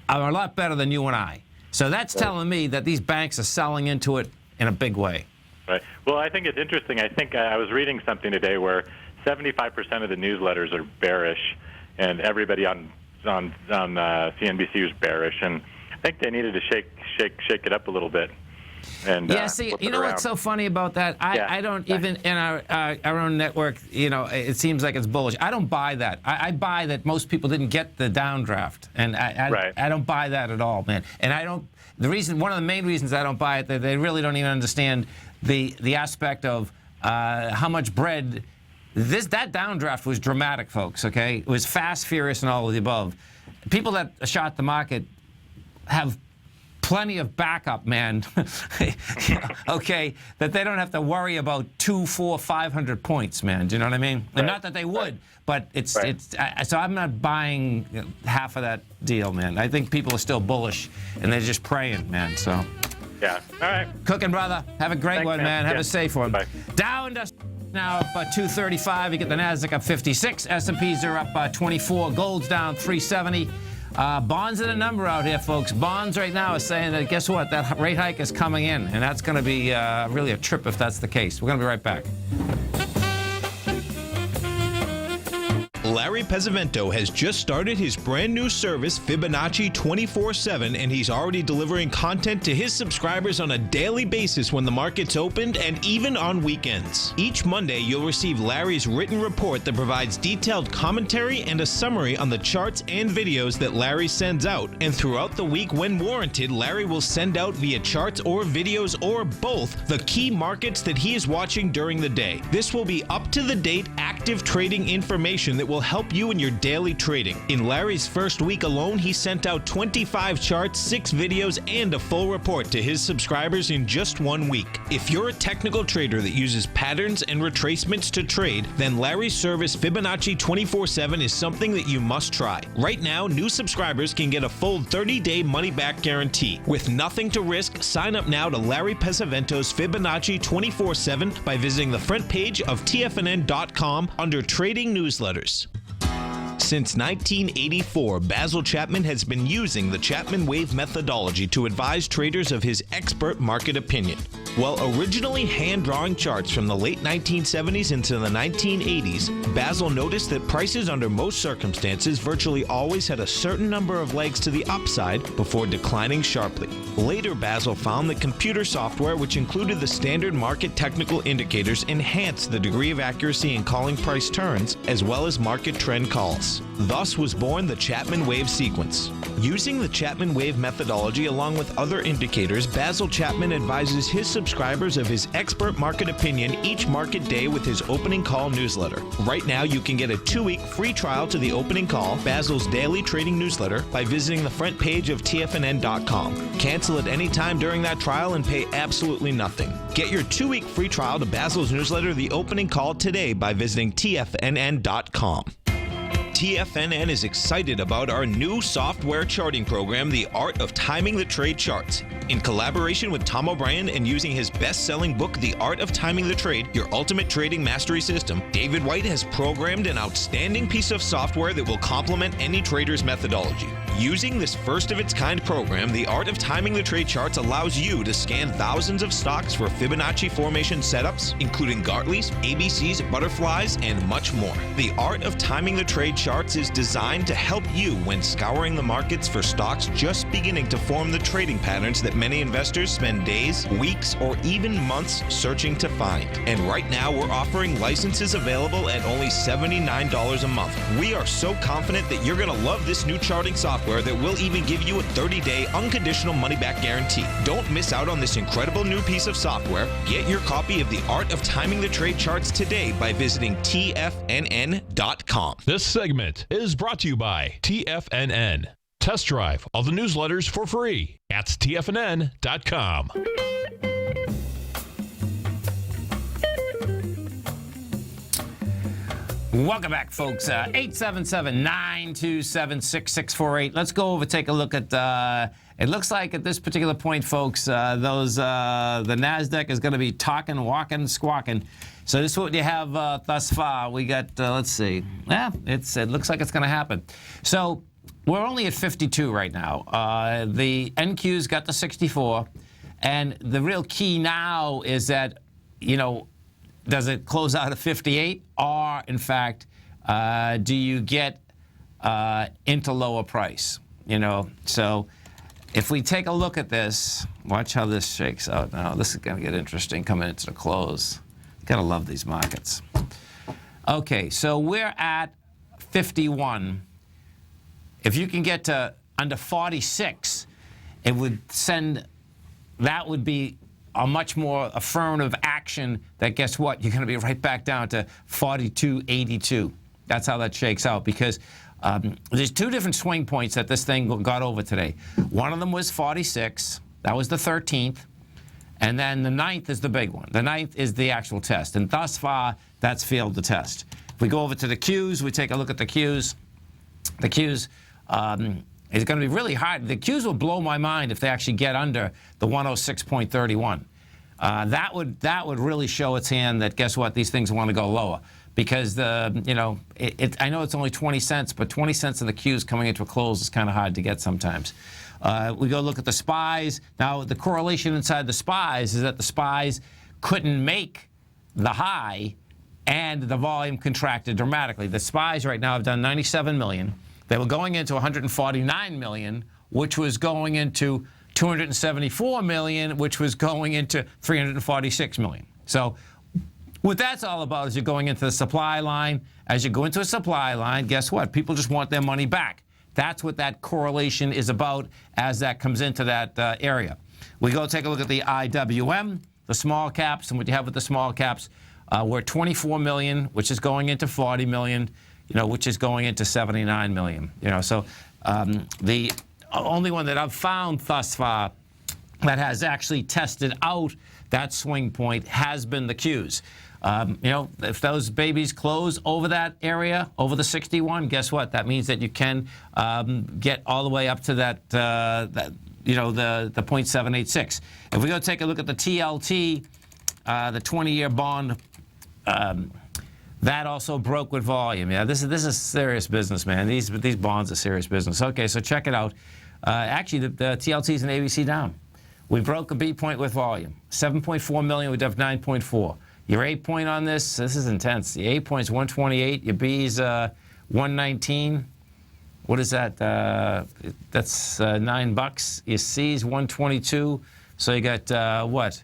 are a lot better than you and I. So that's telling me that these banks are selling into it in a big way. Right. Well, I think it's interesting. I think I was reading something today where 75% of the newsletters are bearish, and everybody on CNBC was bearish, and I think they needed to shake it up a little bit. And see, you know what's so funny about that? I don't even in our own network. It seems like it's bullish. I don't buy that. I buy that most people didn't get the downdraft, and I don't buy that at all, man. And I don't. One of the main reasons I don't buy it, that they really don't even understand the aspect of how much bread. That downdraft was dramatic, folks. Okay, it was fast, furious, and all of the above. People that shot the market have plenty of backup, man. Okay, that they don't have to worry about 200, 400, 500 points, man. Do you know what I mean? And not that they would, but it's so I'm not buying half of that deal, man. I think people are still bullish, and they're just praying, man. So. Yeah. All right. Cooking, brother. Have a great Thanks, one, man. man. Have Yeah. a safe one. Bye. Dow Industrial now up 235. You get the Nasdaq up 56. S&Ps are up 24. Gold's down 370. Bonds are the number out here, folks. Bonds right now are saying that, guess what? That rate hike is coming in, and that's going to be really a trip if that's the case. We're going to be right back. Larry Pesavento has just started his brand new service, Fibonacci 24/7, and he's already delivering content to his subscribers on a daily basis when the market's opened and even on weekends. Each Monday, you'll receive Larry's written report that provides detailed commentary and a summary on the charts and videos that Larry sends out. And throughout the week, when warranted, Larry will send out via charts or videos or both the key markets that he is watching during the day. This will be up-to-the-date, active trading information that will help you in your daily trading. In Larry's first week alone, he sent out 25 charts, 6 videos, and a full report to his subscribers in just 1 week. If you're a technical trader that uses patterns and retracements to trade, then Larry's service Fibonacci 24/7 is something that you must try. Right now, new subscribers can get a full 30-day money-back guarantee. With nothing to risk, sign up now to Larry Pesavento's Fibonacci 24/7 by visiting the front page of TFNN.com under Trading Newsletters. Since 1984, Basil Chapman has been using the Chapman Wave methodology to advise traders of his expert market opinion. While originally hand-drawing charts from the late 1970s into the 1980s, Basil noticed that prices under most circumstances virtually always had a certain number of legs to the upside before declining sharply. Later, Basil found that computer software, which included the standard market technical indicators, enhanced the degree of accuracy in calling price turns, as well as market trend calls. Thus was born the Chapman Wave sequence. Using the Chapman Wave methodology along with other indicators, Basil Chapman advises his subscribers of his expert market opinion each market day with his opening call newsletter. Right now, you can get a 2-week free trial to the opening call, Basil's daily trading newsletter, by visiting the front page of TFNN.com. Cancel at any time during that trial and pay absolutely nothing. Get your 2-week free trial to Basil's newsletter, The Opening Call, today by visiting TFNN.com. TFNN is excited about our new software charting program, The Art of Timing the Trade Charts. In collaboration with Tom O'Brien and using his best-selling book, The Art of Timing the Trade, Your Ultimate Trading Mastery System, David White has programmed an outstanding piece of software that will complement any trader's methodology. Using this first-of-its-kind program, The Art of Timing the Trade Charts allows you to scan thousands of stocks for Fibonacci formation setups, including Gartley's, ABC's, butterflies, and much more. The Art of Timing the Trade Charts is designed to help you when scouring the markets for stocks just beginning to form the trading patterns that many investors spend days, weeks, or even months searching to find. And right now, we're offering licenses available at only $79 a month. We are so confident that you're going to love this new charting software that will even give you a 30-day unconditional money-back guarantee. Don't miss out on this incredible new piece of software. Get your copy of The Art of Timing the Trade Charts today by visiting TFNN.com. This segment is brought to you by TFNN. Test drive all the newsletters for free at TFNN.com. Welcome back, folks. 877-927-6648. Let's go over, take a look at, it looks like at this particular point, folks, the NASDAQ is going to be talking, walking, squawking. So this is what you have thus far. We got, let's see. Yeah, it looks like it's going to happen. So we're only at 52 right now. The NQ's got the 64. And the real key now is that, you know, does it close out at 58? Or, in fact, do you get into lower price? You know, so if we take a look at this, watch how this shakes out now. This is going to get interesting coming into the close. Gotta love these markets. Okay, so we're at 51. If you can get to under 46, it would send, that would be a much more affirmative action that, guess what, you're going to be right back down to 42.82. That's how that shakes out, because there's 2 different swing points that this thing got over today. One of them was 46. That was the 13th. And then the 9th is the big one. The 9th is the actual test. And thus far, that's failed the test. If we go over to the Qs, we take a look at the Qs. The Qs, It's going to be really hard. The Qs will blow my mind if they actually get under the 106.31. That would really show its hand that, guess what, these things want to go lower. Because I know it's only 20 cents, but 20 cents in the Qs coming into a close is kind of hard to get sometimes. We go look at the SPYs. Now, the correlation inside the SPYs is that the SPYs couldn't make the high, and the volume contracted dramatically. The SPYs right now have done 97 million. They were going into 149 million, which was going into 274 million, which was going into 346 million. So what that's all about is you're going into the supply line. As you go into a supply line, guess what? People just want their money back. That's what that correlation is about as that comes into that area. We go take a look at the IWM, the small caps, and what you have with the small caps. We're 24 million, which is going into 40 million, which is going into 79 million. So the only one that I've found thus far that has actually tested out that swing point has been the Qs. If those babies close over that area, over the 61, guess what? That means that you can get all the way up to that, the 0.786. If we go take a look at the TLT, the 20-year bond, that also broke with volume. Yeah, this is serious business, man. These bonds are serious business. Okay, so check it out. Actually, the TLT's and ABC down. We broke a B point with volume. 7.4 million, we have 9.4. Your A point on this is intense. The A point's 128. Your B's 119. What is that? That's $9. Your C's 122. So you got what?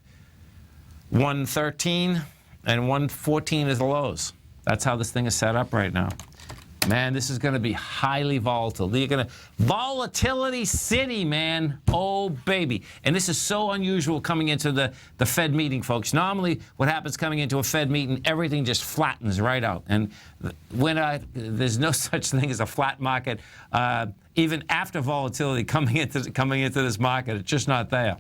113 and 114 is the lows. That's how this thing is set up right now. Man, this is going to be highly volatile. Volatility City, man. Oh, baby. And this is so unusual coming into the Fed meeting, folks. Normally, what happens coming into a Fed meeting, everything just flattens right out. And there's no such thing as a flat market. Even after volatility coming into this market, it's just not there.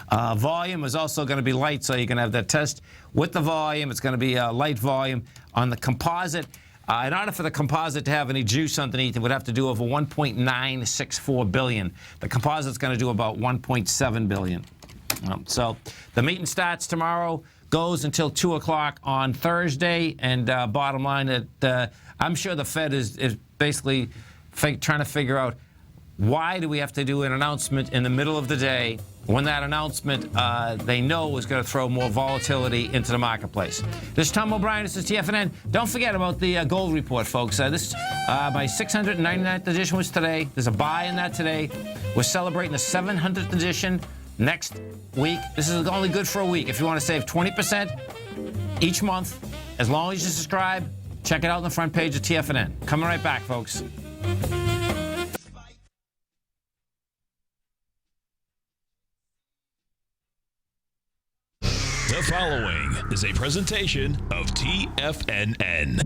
Volume is also going to be light, so you can have that test with the volume. It's going to be a light volume on the composite. In order for the composite to have any juice underneath, it would have to do over 1.964 billion. The composite's going to do about 1.7 billion. So the meeting starts tomorrow, goes until 2 o'clock on Thursday, and bottom line, I'm sure the Fed is basically trying to figure out why do we have to do an announcement in the middle of the day when that announcement they know is going to throw more volatility into the marketplace. This is Tom O'Brien. This is TFNN. Don't forget about the gold report, folks. My 699th edition was today. There's a buy in that today. We're celebrating the 700th edition next week. This is only good for a week. If you want to save 20% each month, as long as you subscribe, check it out on the front page of TFNN. Coming right back, folks. The following is a presentation of TFNN.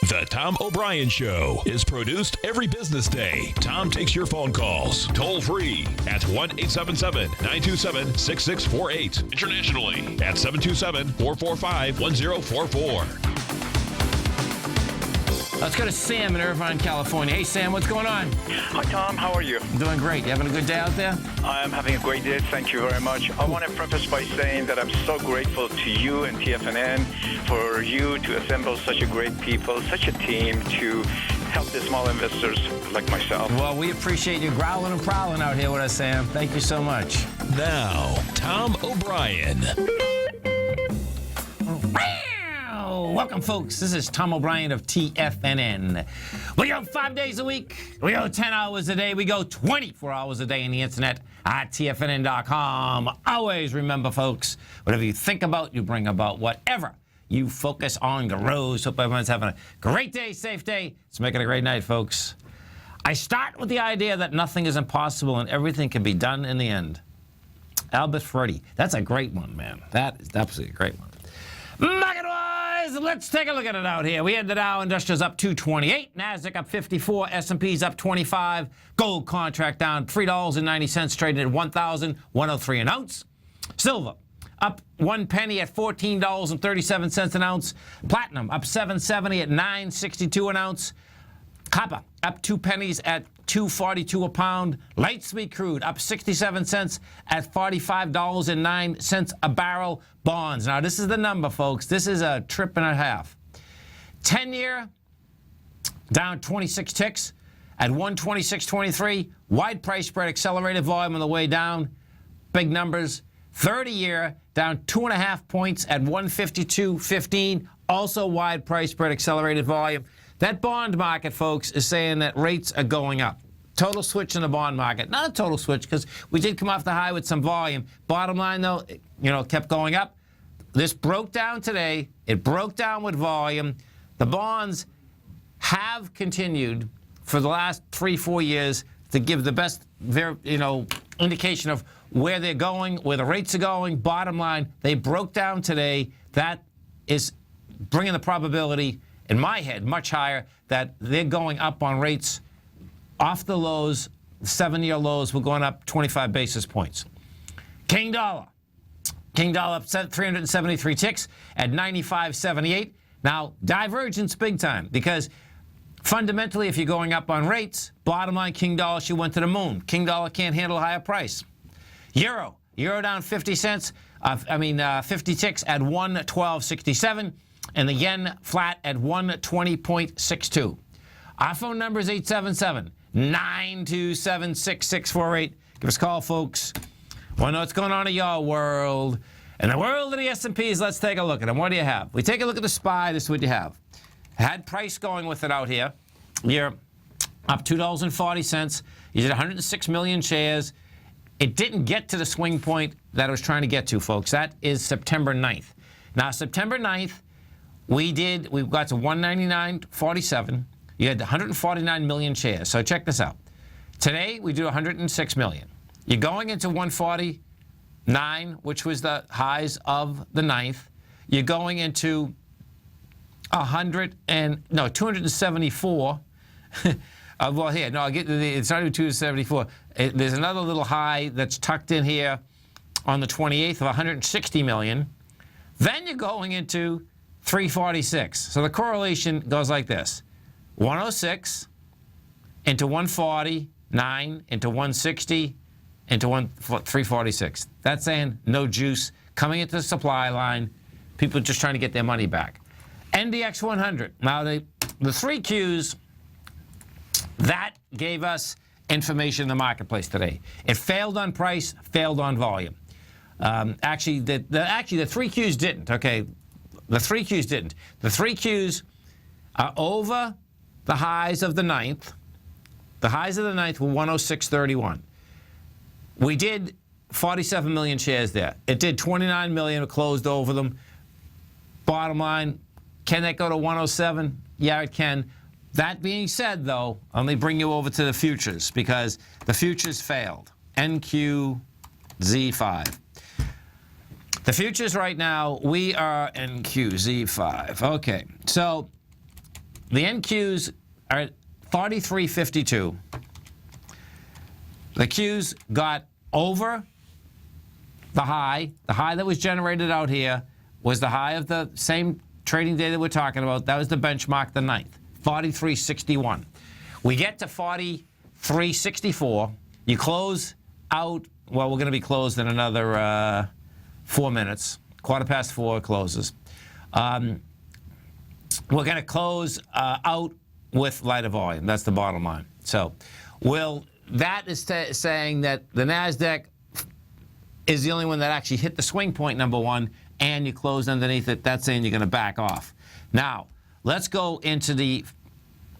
The Tom O'Brien Show is produced every business day. Tom takes your phone calls toll free at 1-877-927-6648. Internationally at 727-445-1044. Let's go to Sam in Irvine, California. Hey, Sam, what's going on? Hi, Tom. How are you? Doing great. You having a good day out there? I'm having a great day. Thank you very much. I want to preface by saying that I'm so grateful to you and TFNN for you to assemble such a great people, such a team to help the small investors like myself. Well, we appreciate you growling and prowling out here with us, Sam. Thank you so much. Now, Tom O'Brien. Welcome, folks. This is Tom O'Brien of TFNN. We go 5 days a week. We go 10 hours a day. We go 24 hours a day on the internet at TFNN.com. Always remember, folks, whatever you think about, you bring about. Whatever you focus on grows. Hope everyone's having a great day, safe day. Let's make it a great night, folks. I start with the idea that nothing is impossible and everything can be done in the end. Albert Freddy. That's a great one, man. That is absolutely a great one. Market-wise, let's take a look at it out here. We had the Dow Industrials up 228, NASDAQ up 54, S&P's up 25, gold contract down $3.90, traded at $1,103 an ounce. Silver up 1 penny at $14.37 an ounce. Platinum up $7.70 at $9.62 an ounce. Copper up 2 pennies at $2.42 a pound. Light sweet crude up 67 cents at $45.09 a barrel. Bonds. Now this is the number, folks. This is a trip and a half. 10-year down 26 ticks at 126.23. Wide price spread, accelerated volume on the way down. Big numbers. 30-year down 2.5 points at 152.15. Also wide price spread, accelerated volume. That bond market, folks, is saying that rates are going up. Total switch in the bond market. Not a total switch because we did come off the high with some volume. Bottom line, though, it kept going up. This broke down today. It broke down with volume. The bonds have continued for the last 3-4 years to give the best, indication of where they're going, where the rates are going. Bottom line, they broke down today. That is bringing the probability, in my head, much higher that they're going up on rates off the lows. 7-year lows were going up 25 basis points. King dollar. King dollar up 373 ticks at 95.78. Now, divergence big time because fundamentally, if you're going up on rates, bottom line, King dollar, she went to the moon. King dollar can't handle a higher price. Euro down 50 cents. 50 ticks at 112.67. And the yen flat at 120.62. Our phone number is 877-927-6648. Give us a call, folks. Want to know what's going on in your world. In the world of the S&Ps, let's take a look at them. What do you have? We take a look at the SPY. This is what you have. Had price going with it out here. You're up $2.40. You did 106 million shares. It didn't get to the swing point that it was trying to get to, folks. That is September 9th. Now, September 9th, we got to 199.47. You had 149 million shares. So check this out. Today, we do 106 million. You're going into 149, which was the highs of the 9th. You're going into 274. Well, here, no, it's not even 274. There's another little high that's tucked in here on the 28th of 160 million. Then you're going into 346. So the correlation goes like this. 106 into 149 into 160 into 346. That's saying no juice coming into the supply line. People just trying to get their money back. NDX 100. Now, the 3 Qs, that gave us information in the marketplace today. It failed on price, failed on volume. Actually, the 3 Qs didn't, okay? The 3 Qs didn't. The 3 Qs are over the highs of the 9th. The highs of the 9th were 106.31. We did 47 million shares there. It did 29 million, closed over them. Bottom line, can that go to 107? Yeah, it can. That being said, though, let me bring you over to the futures because the futures failed. NQZ5. The futures right now, we are NQZ5. Okay, so the NQs are at 43.52. The Qs got over the high. The high that was generated out here was the high of the same trading day that we're talking about. That was the benchmark, the 9th, 43.61. We get to 43.64. You close out, well, we're going to be closed in another 4 minutes. 4:15 it closes. We're going to close out with lighter volume. That's the bottom line. So, that is saying that the NASDAQ is the only one that actually hit the swing point, number one, and you closed underneath it. That's saying you're going to back off. Now, let's go into the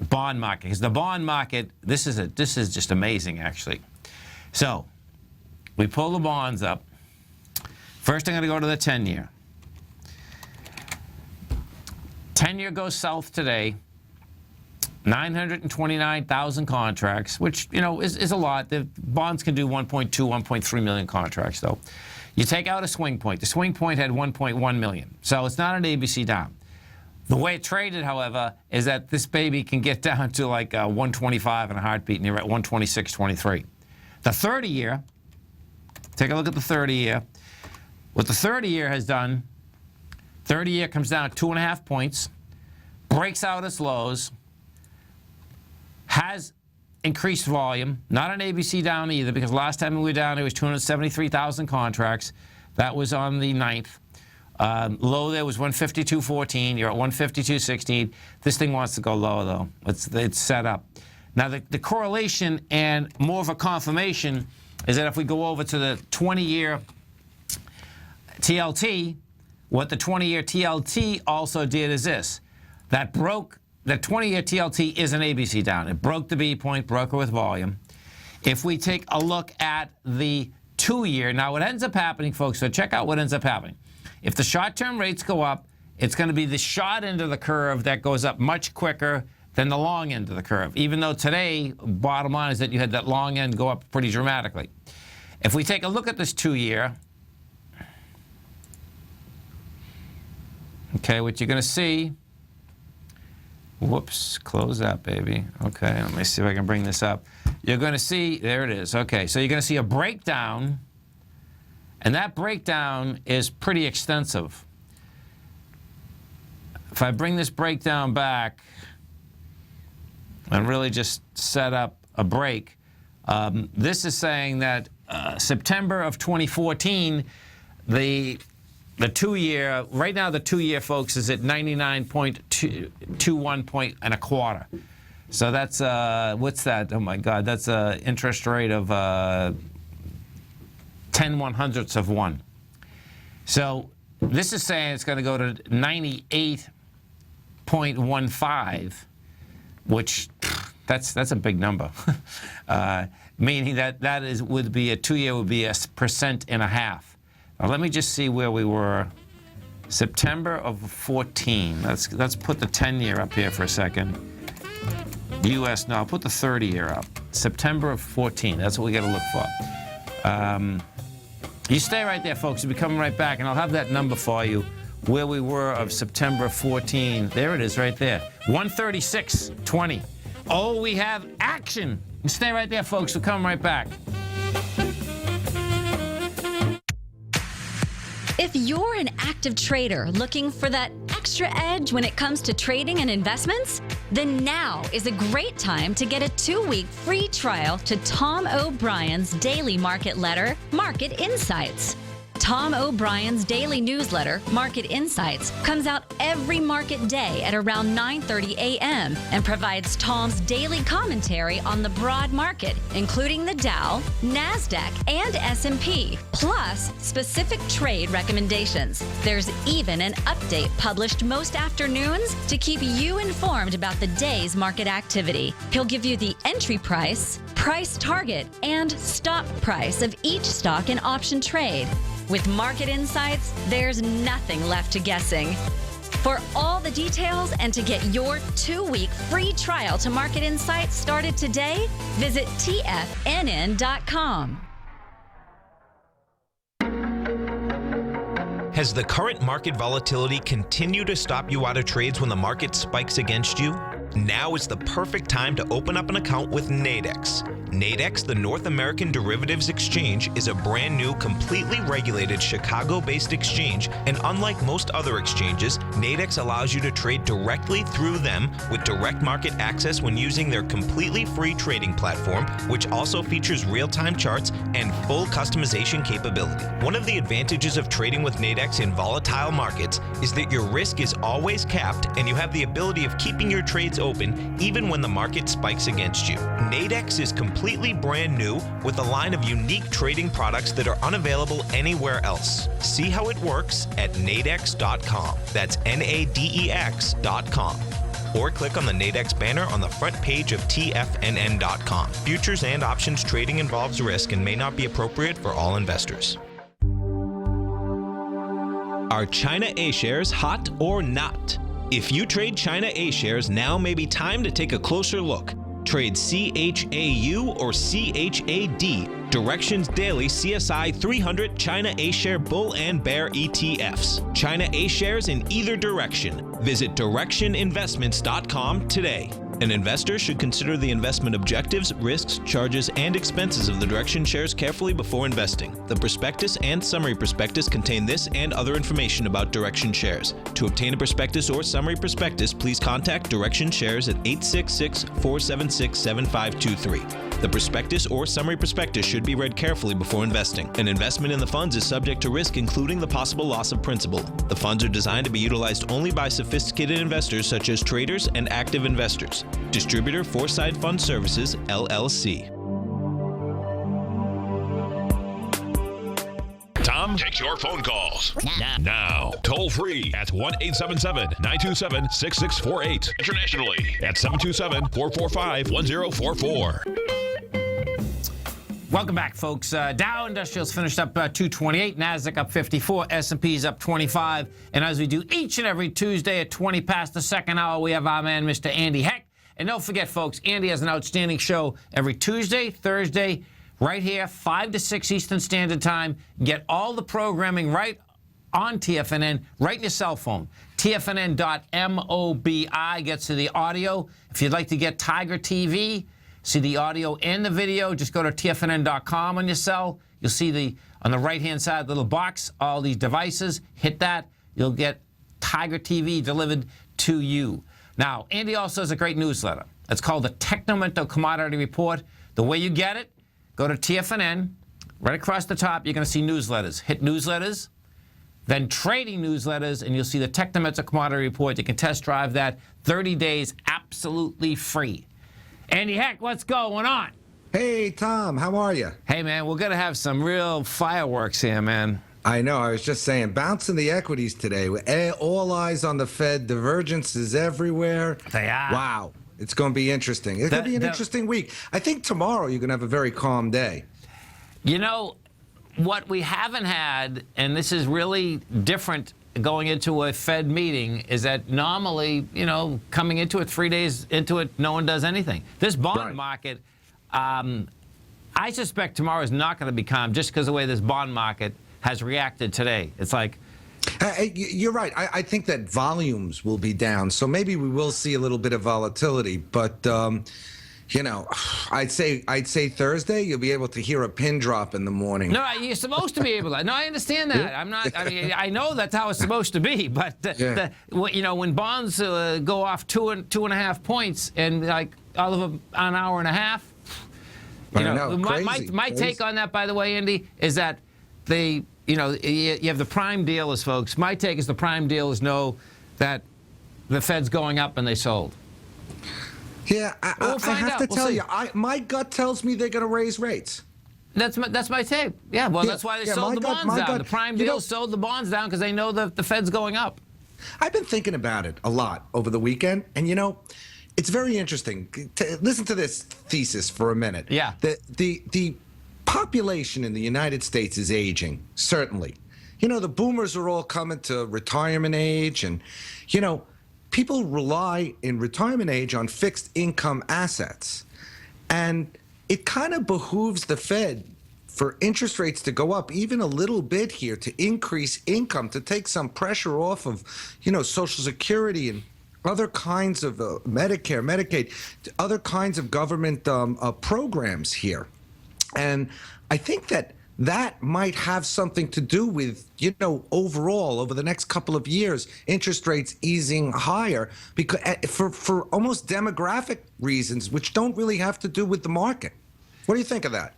bond market, because the bond market, this is just amazing, actually. So, we pull the bonds up. First, I'm going to go to the 10-year. 10-year goes south today. 929,000 contracts, which, is a lot. The bonds can do 1.2, 1.3 million contracts, though. You take out a swing point. The swing point had 1.1 million. So it's not an ABC down. The way it traded, however, is that this baby can get down to like 125 in a heartbeat, and you're at 126.23. The 30-year, take a look at the 30-year. What the 30-year has done, 30-year comes down 2.5 points, breaks out its lows, has increased volume, not an ABC down either, because last time we were down, it was 273,000 contracts. That was on the 9th. Low there was 152.14. You're at 152.16. This thing wants to go lower, though. It's set up. Now, the correlation and more of a confirmation is that if we go over to the 20-year TLT, what the 20-year TLT also did is this. That broke, the 20-year TLT is an ABC down. It broke the B point, broke it with volume. If we take a look at the 2-year, now what ends up happening, folks, so check out what ends up happening. If the short-term rates go up, it's going to be the short end of the curve that goes up much quicker than the long end of the curve, even though today, bottom line is that you had that long end go up pretty dramatically. If we take a look at this 2-year, okay, what you're going to see, whoops, close that, baby. Okay, let me see if I can bring this up. You're going to see, there it is. Okay, so you're going to see a breakdown, and that breakdown is pretty extensive. If I bring this breakdown back and really just set up a break, this is saying that September of 2014, the 2-year, right now the 2-year, folks, is at 99.21 point and a quarter. So that's, what's that? Oh my God, that's an interest rate of 10/100ths of 1. So this is saying it's going to go to 98.15, which that's a big number. Meaning that would be a 2-year would be 1.5%. Now let me just see where we were. September of 14. Let's put the 10-year up here for a second. U.S. No, I'll put the 30-year up. September of 14. That's what we got to look for. You stay right there, folks. We'll be coming right back, and I'll have that number for you where we were of September 14. There it is right there. 136.20. Oh, we have action. You stay right there, folks. We'll come right back. If you're an active trader looking for that extra edge when it comes to trading and investments, then now is a great time to get a 2-week free trial to Tom O'Brien's daily market letter, Market Insights. Tom O'Brien's daily newsletter, Market Insights, comes out every market day at around 9:30 a.m. and provides Tom's daily commentary on the broad market, including the Dow, NASDAQ, and S&P, plus specific trade recommendations. There's even an update published most afternoons to keep you informed about the day's market activity. He'll give you the entry price, price target, and stop price of each stock and option trade. With Market Insights, there's nothing left to guessing. For all the details and to get your 2-week free trial to Market Insights started today, visit TFNN.com. Has the current market volatility continued to stop you out of trades when the market spikes against you? Now is the perfect time to open up an account with Nadex. Nadex, the North American Derivatives Exchange, is a brand new, completely regulated Chicago-based exchange, and unlike most other exchanges, Nadex allows you to trade directly through them with direct market access when using their completely free trading platform, which also features real-time charts and full customization capability. One of the advantages of trading with Nadex in volatile markets is that your risk is always capped and you have the ability of keeping your trades open even when the market spikes against you. Nadex is completely brand new with a line of unique trading products that are unavailable anywhere else. See how it works at nadex.com. That's NADEX.com. Or click on the Nadex banner on the front page of TFNN.com. Futures and options trading involves risk and may not be appropriate for all investors. Are China A-shares hot or not? If you trade China A-shares, now may be time to take a closer look. Trade CHAU or CHAD, Directions Daily CSI 300 China A-share Bull and Bear ETFs. China A-shares in either direction. Visit directioninvestments.com today. An investor should consider the investment objectives, risks, charges, and expenses of the Direction shares carefully before investing. The prospectus and summary prospectus contain this and other information about Direction shares. To obtain a prospectus or summary prospectus, please contact Direction Shares at 866-476-7523. The prospectus or summary prospectus should be read carefully before investing. An investment in the funds is subject to risk, including the possible loss of principal. The funds are designed to be utilized only by sophisticated investors such as traders and active investors. Distributor Foreside Fund Services, LLC. Tom takes your phone calls now. Toll free at 1-877-927-6648. Internationally at 727-445-1044. Welcome back, folks. Dow Industrials finished up 228, Nasdaq up 54, S&P's up 25. And as we do each and every Tuesday at 20 past the second hour, we have our man, Mr. Andy Heck. And don't forget, folks, Andy has an outstanding show every Tuesday, Thursday, right here, 5 to 6 Eastern Standard Time. Get all the programming right on TFNN, right in your cell phone. TFNN.mobi gets to the audio. If you'd like to get Tiger TV, see the audio and the video, just go to TFNN.com on your cell. You'll see on the right-hand side, little box, all these devices. Hit that. You'll get Tiger TV delivered to you. Now, Andy also has a great newsletter. It's called the Technomental Commodity Report. The way you get it, go to TFNN. Right across the top, you're going to see newsletters. Hit newsletters, then trading newsletters, and you'll see the Technomental Commodity Report. You can test drive that 30 days absolutely free. Andy Heck, what's going on? Hey, Tom, how are you? Hey, man, we're going to have some real fireworks here, man. I know. I was just saying, bouncing the equities today. All eyes on the Fed. Divergence is everywhere. They are. Wow. It's going to be interesting. It's going to be an interesting week. I think tomorrow you're going to have a very calm day. You know, what we haven't had, and this is really different going into a Fed meeting, is that normally, you know, coming into it 3 days into it, no one does anything. This bond market, I suspect tomorrow is not going to be calm just because of the way this bond market has reacted today. It's like... You're right. I think that volumes will be down, so maybe we will see a little bit of volatility. But you know, I'd say Thursday you'll be able to hear a pin drop in the morning. No, you're supposed to be able to. No, I understand that. I'm not. I mean, I know that's how it's supposed to be. But you know, when bonds go off 2.5 points and like all of an hour and a half. You know, my take on that, by the way, Andy, is that you know, you have the prime dealers, folks. My take is the prime dealers know that the Fed's going up and they sold. Yeah, I have to tell you, my gut tells me they're going to raise rates. That's my take. Yeah, well, that's why they sold the bonds down. The prime dealers sold the bonds down because they know the Fed's going up. I've been thinking about it a lot over the weekend, and you know, it's very interesting. Listen to this thesis for a minute. Yeah. The population in the United States is aging, certainly. You know, the boomers are all coming to retirement age, and, you know, people rely in retirement age on fixed income assets. And it kind of behooves the Fed for interest rates to go up even a little bit here to increase income, to take some pressure off of, you know, Social Security and other kinds of Medicare, Medicaid, other kinds of government programs here. And I think that might have something to do with, you know, overall, over the next couple of years, interest rates easing higher because for almost demographic reasons, which don't really have to do with the market. What do you think of that?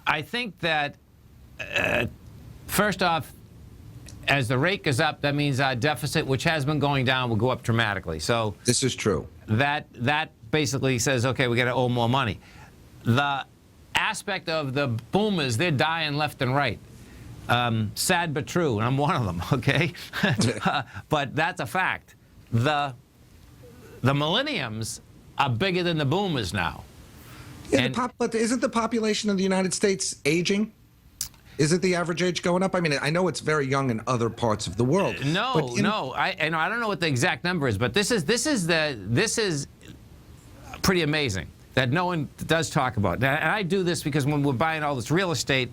I think that, first off, as the rate goes up, that means our deficit, which has been going down, will go up dramatically. So this is true. That basically says, okay, we got to owe more money. The aspect of the boomers, they're dying left and right. Sad but true, and I'm one of them, okay? But that's a fact. The millenniums are bigger than the boomers now. Yeah, but isn't the population of the United States aging? Isn't the average age going up? I mean, I know it's very young in other parts of the world. No. I don't know what the exact number is, but this is pretty amazing that no one does talk about. And I do this because when we're buying all this real estate,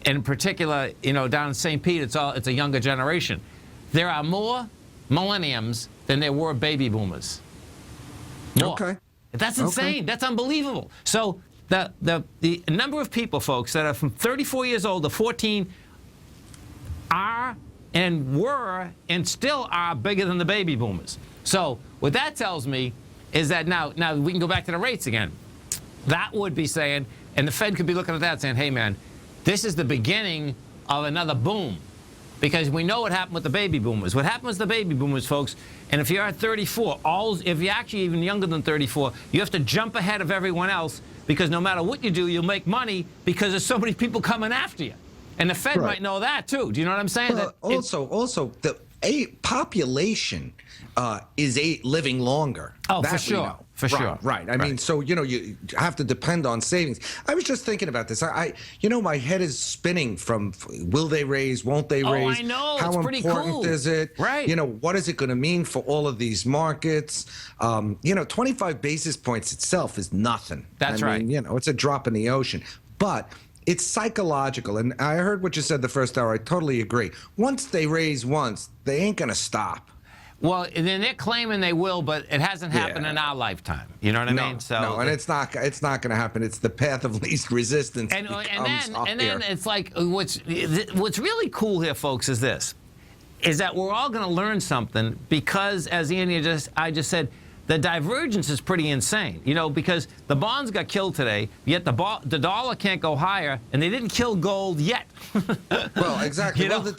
in particular, you know, down in St. Pete, it's a younger generation. There are more millenniums than there were baby boomers. More. Okay. That's insane. That's unbelievable. So the number of people, folks, that are from 34 years old to 14 are and were and still are bigger than the baby boomers. So what that tells me is that now we can go back to the rates again. That would be saying, and the Fed could be looking at that saying, hey, man, this is the beginning of another boom. Because we know what happened with the baby boomers. What happened with the baby boomers, folks, and if you're at 34, if you're actually even younger than 34, you have to jump ahead of everyone else because no matter what you do, you'll make money because there's so many people coming after you. And the Fed might know that, too. Do you know what I'm saying? Well, also, the population is living longer. Oh, that for sure. For sure. Right. I mean, so, you have to depend on savings. I was just thinking about this. My head is spinning from will they raise, won't they raise? Oh, I know. How it's pretty important cool. is it? Right. What is it going to mean for all of these markets? 25 basis points itself is nothing. That's right. It's a drop in the ocean. But it's psychological. And I heard what you said the first hour. I totally agree. Once they raise once, they ain't going to stop. Well, then they're claiming they will, but it hasn't happened in our lifetime. You know what I mean? So and it's not going to happen. It's the path of least resistance. And then it's like what's really cool here, folks, is this: is that we're all going to learn something because, as Andy I just said, the divergence is pretty insane. Because the bonds got killed today, yet the dollar can't go higher, and they didn't kill gold yet. Well, exactly. Well, the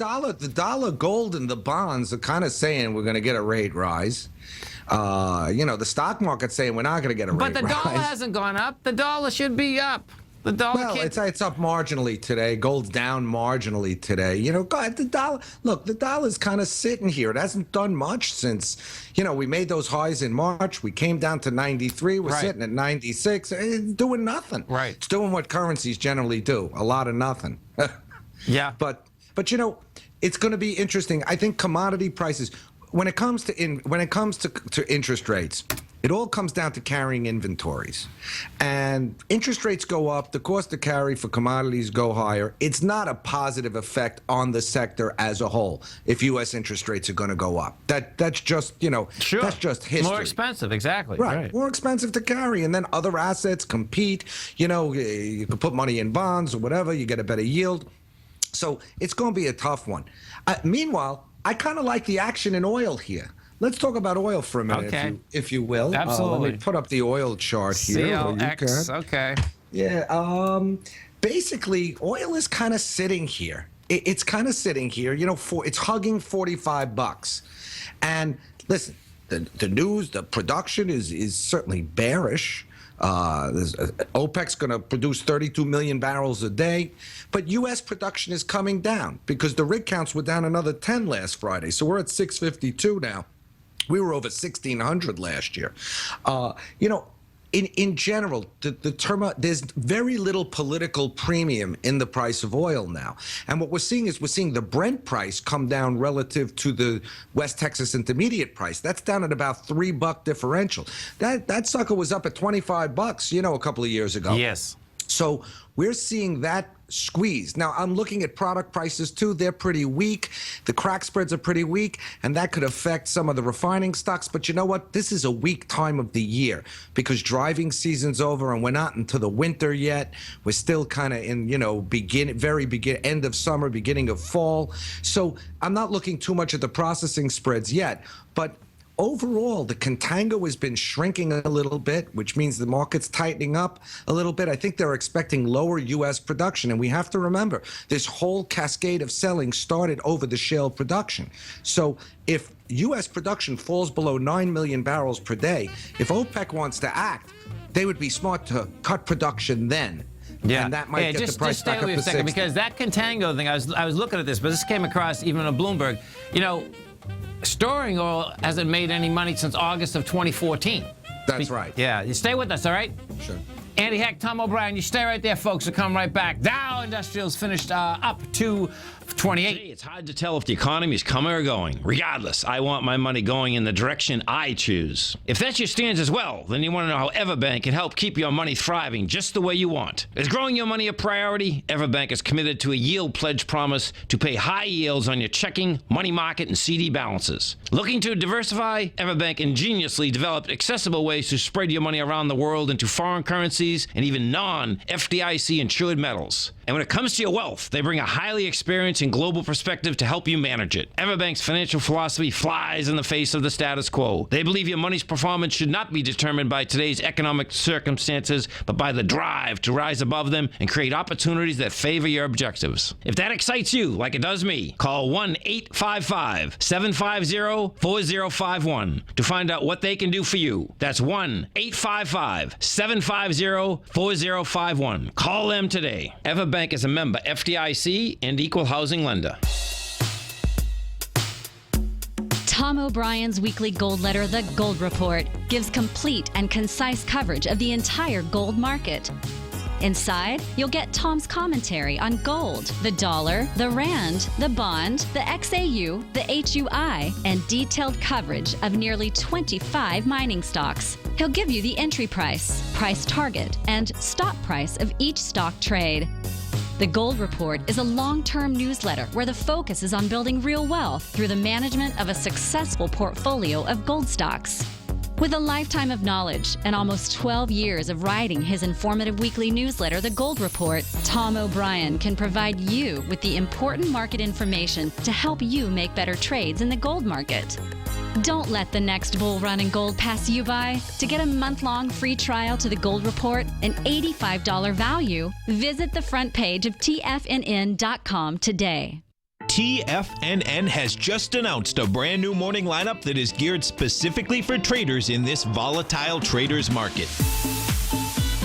dollar, gold, and the bonds are kind of saying we're going to get a rate rise. The stock market's saying we're not going to get a rate rise. But the dollar hasn't gone up. The dollar should be up. The dollar it's up marginally today. Gold's down marginally today. The dollar. Look, the dollar's kind of sitting here. It hasn't done much since, we made those highs in March. We came down to 93. We're sitting at 96. It's doing nothing. Right. It's doing what currencies generally do. A lot of nothing. Yeah. But it's going to be interesting. I think commodity prices. When it comes to interest rates, it all comes down to carrying inventories. And interest rates go up, the cost to carry for commodities go higher. It's not a positive effect on the sector as a whole if U.S. interest rates are going to go up. That's just, sure. That's just history. More expensive, exactly. Right. More expensive to carry. And then other assets compete. You can put money in bonds or whatever. You get a better yield. So it's going to be a tough one. Meanwhile, I kind of like the action in oil here. Let's talk about oil for a minute, if you will. Absolutely. Let me put up the oil chart here. CLX, okay. Yeah. Basically, oil is kind of sitting here. It's kind of sitting here. It's hugging $45. And listen, the news, the production is certainly bearish. OPEC's going to produce 32 million barrels a day, but U.S. production is coming down because the rig counts were down another 10 last Friday. So we're at 652 now. We were over 1,600 last year. In general, there's very little political premium in the price of oil now. And what we're seeing is the Brent price come down relative to the West Texas Intermediate price. That's down at about $3 differential. That sucker was up at $25, a couple of years ago. Yes. So we're seeing that squeeze. Now, I'm looking at product prices, too. They're pretty weak. The crack spreads are pretty weak, and that could affect some of the refining stocks. But you know what? This is a weak time of the year because driving season's over, and we're not into the winter yet. We're still kind of in, end of summer, beginning of fall. So I'm not looking too much at the processing spreads yet, but overall, the contango has been shrinking a little bit, which means the market's tightening up a little bit. I think they're expecting lower U.S. production. And we have to remember, this whole cascade of selling started over the shale production. So if U.S. production falls below 9 million barrels per day, if OPEC wants to act, they would be smart to cut production then. Yeah, and that might get the price back up to 60. Just stay with me a second, because that contango thing, I was looking at this, but this came across even on Bloomberg. Storing oil hasn't made any money since August of 2014. That's right. Yeah, you stay with us, all right? Sure. Andy Heck, Tom O'Brien, you stay right there, folks. We'll come right back. Dow Industrials finished up to 28. Today, it's hard to tell if the economy is coming or going. Regardless, I want my money going in the direction I choose. If that's your stance as well, then you want to know how Everbank can help keep your money thriving just the way you want. Is growing your money a priority? Everbank is committed to a yield pledge promise to pay high yields on your checking, money market, and CD balances. Looking to diversify? Everbank ingeniously developed accessible ways to spread your money around the world into foreign currencies and even non-FDIC insured metals. And when it comes to your wealth, they bring a highly experienced and global perspective to help you manage it. Everbank's financial philosophy flies in the face of the status quo. They believe your money's performance should not be determined by today's economic circumstances, but by the drive to rise above them and create opportunities that favor your objectives. If that excites you, like it does me, call 1-855-750-4051 to find out what they can do for you. That's 1-855-750-4051. Call them today. Everbank is a member FDIC and equal housing lender. Tom O'Brien's weekly gold letter, The Gold Report, gives complete and concise coverage of the entire gold market. Inside, you'll get Tom's commentary on gold, the dollar, the rand, the bond, the XAU, the HUI, and detailed coverage of nearly 25 mining stocks. He'll give you the entry price, price target, and stop price of each stock trade. The Gold Report is a long-term newsletter where the focus is on building real wealth through the management of a successful portfolio of gold stocks. With a lifetime of knowledge and almost 12 years of writing his informative weekly newsletter, The Gold Report, Tom O'Brien can provide you with the important market information to help you make better trades in the gold market. Don't let the next bull run in gold pass you by. To get a month-long free trial to The Gold Report, an $85 value, visit the front page of TFNN.com today. TFNN has just announced a brand new morning lineup that is geared specifically for traders in this volatile traders market.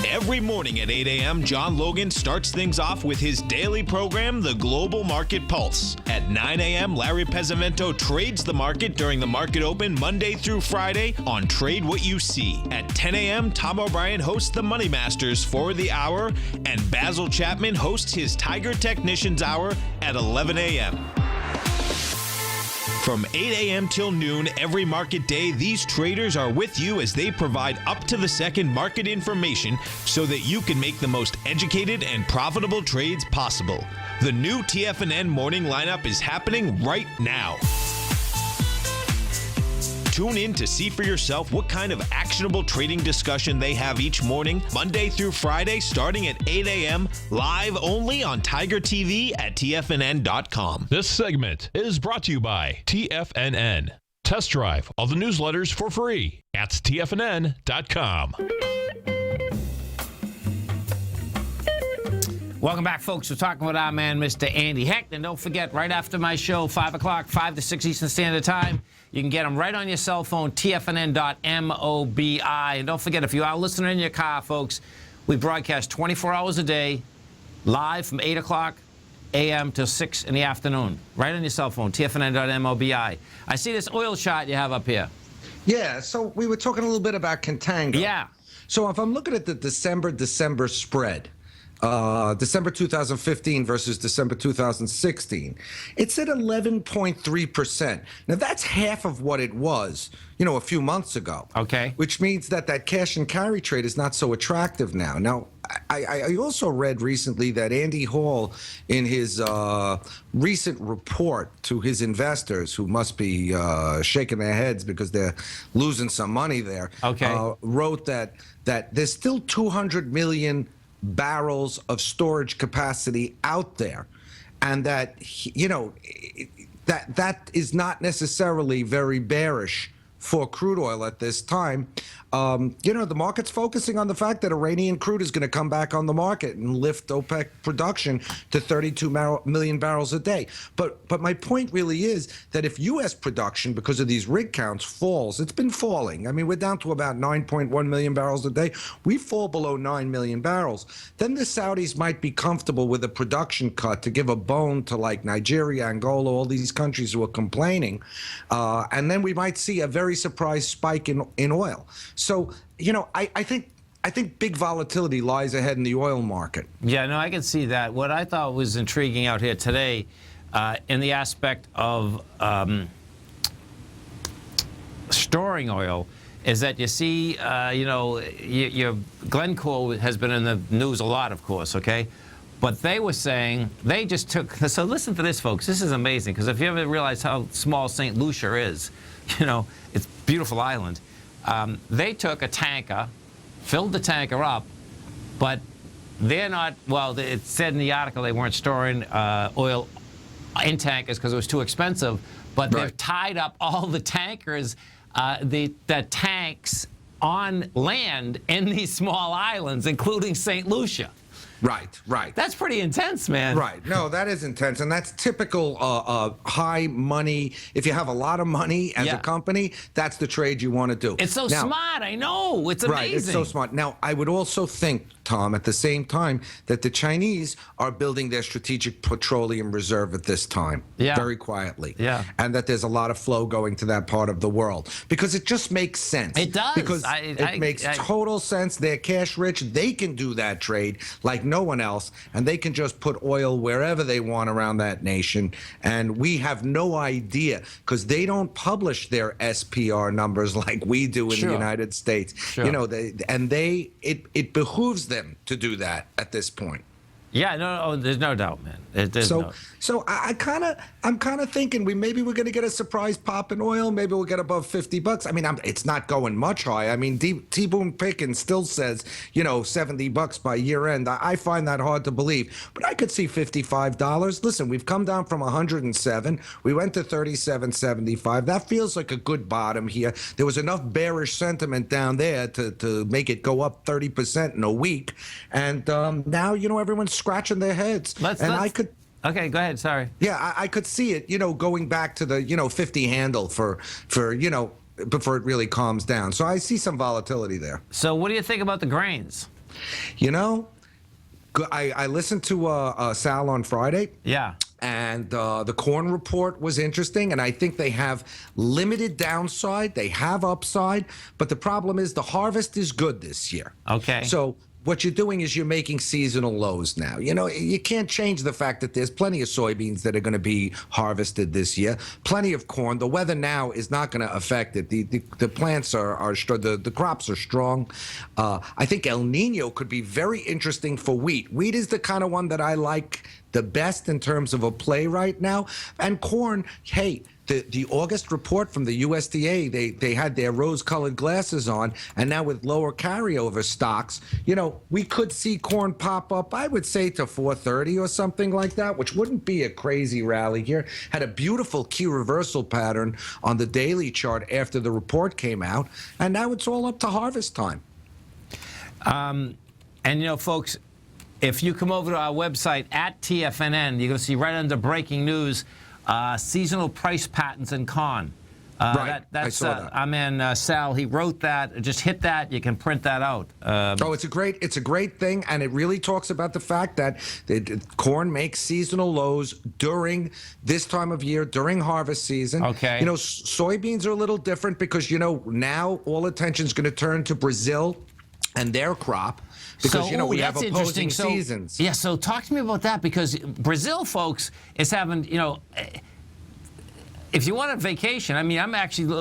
Every morning at 8 a.m., John Logan starts things off with his daily program, The Global Market Pulse. At 9 a.m., Larry Pezzavento trades the market during the market open Monday through Friday on Trade What You See. At 10 a.m., Tom O'Brien hosts the Money Masters for the hour, and Basil Chapman hosts his Tiger Technicians Hour at 11 a.m. From 8 a.m. till noon every market day, these traders are with you as they provide up-to-the-second market information so that you can make the most educated and profitable trades possible. The new TFNN morning lineup is happening right now. Tune in to see for yourself what kind of actionable trading discussion they have each morning, Monday through Friday, starting at 8 a.m., live only on Tiger TV at TFNN.com. This segment is brought to you by TFNN. Test drive all the newsletters for free at TFNN.com. Welcome back, folks. We're talking with our man, Mr. Andy Hecht. And don't forget, right after my show, 5 o'clock, 5 to 6 Eastern Standard Time, you can get them right on your cell phone, TFNN.mobi. And don't forget, if you are listening in your car, folks, we broadcast 24 hours a day, live from 8 o'clock a.m. till 6 in the afternoon, right on your cell phone, TFNN.mobi. I see this oil chart you have up here. Yeah, so we were talking a little bit about contango. Yeah. So if I'm looking at the December spread, December 2015 versus December 2016, it's at 11.3%. Now, that's half of what it was, a few months ago. Okay. Which means that cash and carry trade is not so attractive now. Now, I also read recently that Andy Hall, in his recent report to his investors, who must be shaking their heads because they're losing some money there, wrote that there's still 200 million barrels of storage capacity out there, and that that is not necessarily very bearish for crude oil at this time. The market's focusing on the fact that Iranian crude is going to come back on the market and lift OPEC production to 32 million barrels a day. But my point really is that if U.S. production, because of these rig counts, falls, it's been falling. I mean, we're down to about 9.1 million barrels a day. We fall below 9 million barrels. Then the Saudis might be comfortable with a production cut to give a bone to like Nigeria, Angola, all these countries who are complaining. And then we might see a very surprise spike in oil. So, I think big volatility lies ahead in the oil market. Yeah, no, I can see that. What I thought was intriguing out here today, in the aspect of storing oil is that you see, your Glencore has been in the news a lot, of course, okay? But they were saying, they just took, so listen to this, folks. This is amazing, because if you ever realize how small St. Lucia is, it's a beautiful island. They took a tanker, filled the tanker up, but they're not, well, it said in the article they weren't storing oil in tankers because it was too expensive, but they've tied up all the tankers, the tanks on land in these small islands, including St. Lucia. Right. That's pretty intense, man. Right. No, that is intense. And that's typical high money. If you have a lot of money as a company, that's the trade you want to do. It's so smart. I know. It's amazing. Right. It's so smart. Now, I would also think, Tom, at the same time, that the Chinese are building their strategic petroleum reserve at this time. Very quietly. And that there's a lot of flow going to that part of the world. Because it just makes sense. It does. Because it makes total sense. They're cash rich. They can do that trade like no one else. And they can just put oil wherever they want around that nation. And we have no idea because they don't publish their SPR numbers like we do in the United States. It behooves them to do that at this point. Yeah, no, there's no doubt, man. So I'm kind of thinking maybe we're going to get a surprise pop in oil. Maybe we'll get above $50. I mean, it's not going much high. I mean, T-Boone Pickens still says, $70 by year end. I find that hard to believe, but I could see $55. Listen, we've come down from 107. We went to 37.75. That feels like a good bottom here. There was enough bearish sentiment down there to make it go up 30% in a week, and now everyone's scratching their heads. Okay, go ahead. Sorry. Yeah, I could see it, going back to the, 50 handle for before it really calms down. So I see some volatility there. So what do you think about the grains? I listened to Sal on Friday. Yeah. And the corn report was interesting, and I think they have limited downside. They have upside, but the problem is the harvest is good this year. Okay. So what you're doing is you're making seasonal lows now. You can't change the fact that there's plenty of soybeans that are going to be harvested this year, plenty of corn. The weather now is not going to affect it. The plants are strong, the crops are strong. I think El Nino could be very interesting for wheat. Wheat is the kind of one that I like the best in terms of a play right now. And corn, hey, the August report from the USDA, they had their rose-colored glasses on, and now with lower carryover stocks, we could see corn pop up, I would say, to 430 or something like that, which wouldn't be a crazy rally here. Had a beautiful key reversal pattern on the daily chart after the report came out, and now it's all up to harvest time. And folks, if you come over to our website at TFNN, you're going to see right under breaking news, seasonal price patterns in corn. I saw that. I'm in Sal. He wrote that. Just hit that. You can print that out. It's a great thing, and it really talks about the fact that corn makes seasonal lows during this time of year, during harvest season. Okay. Soybeans are a little different because now all attention is going to turn to Brazil and their crop. Because, we have opposing seasons. Yeah, so talk to me about that, because Brazil, folks, is having, if you want a vacation, I'm actually,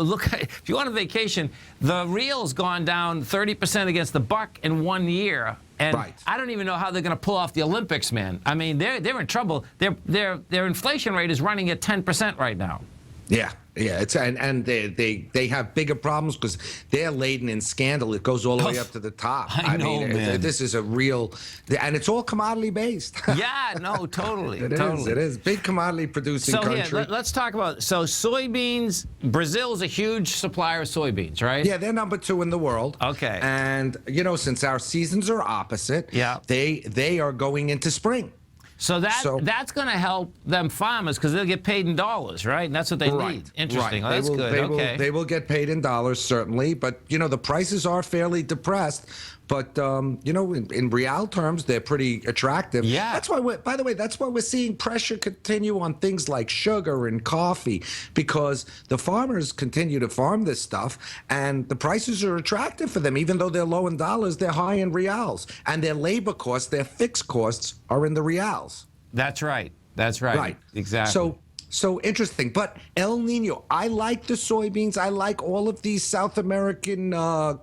if you want a vacation, the real's gone down 30% against the buck in 1 year. And I don't even know how they're going to pull off the Olympics, man. I mean, they're in trouble. Their inflation rate is running at 10% right now. Yeah. It's and they have bigger problems because they're laden in scandal. It goes all the way up to the top. I mean, man. This is a real, and it's all commodity based. Yeah, no, totally. It is big commodity producing country. So let's talk about soybeans. Brazil's a huge supplier of soybeans, right? Yeah, they're number 2 in the world. Okay. And since our seasons are opposite, they are going into spring. So that's going to help them farmers because they'll get paid in dollars, right? And that's what they need. Interesting. Right. Oh, that's good. They will get paid in dollars, certainly. But, the prices are fairly depressed. But, in real terms, they're pretty attractive. Yeah. That's why, by the way, that's why we're seeing pressure continue on things like sugar and coffee, because the farmers continue to farm this stuff, and the prices are attractive for them. Even though they're low in dollars, they're high in reals. And their labor costs, their fixed costs, are in the reals. That's right. That's right. Right. Exactly. So interesting. But El Nino, I like the soybeans. I like all of these South American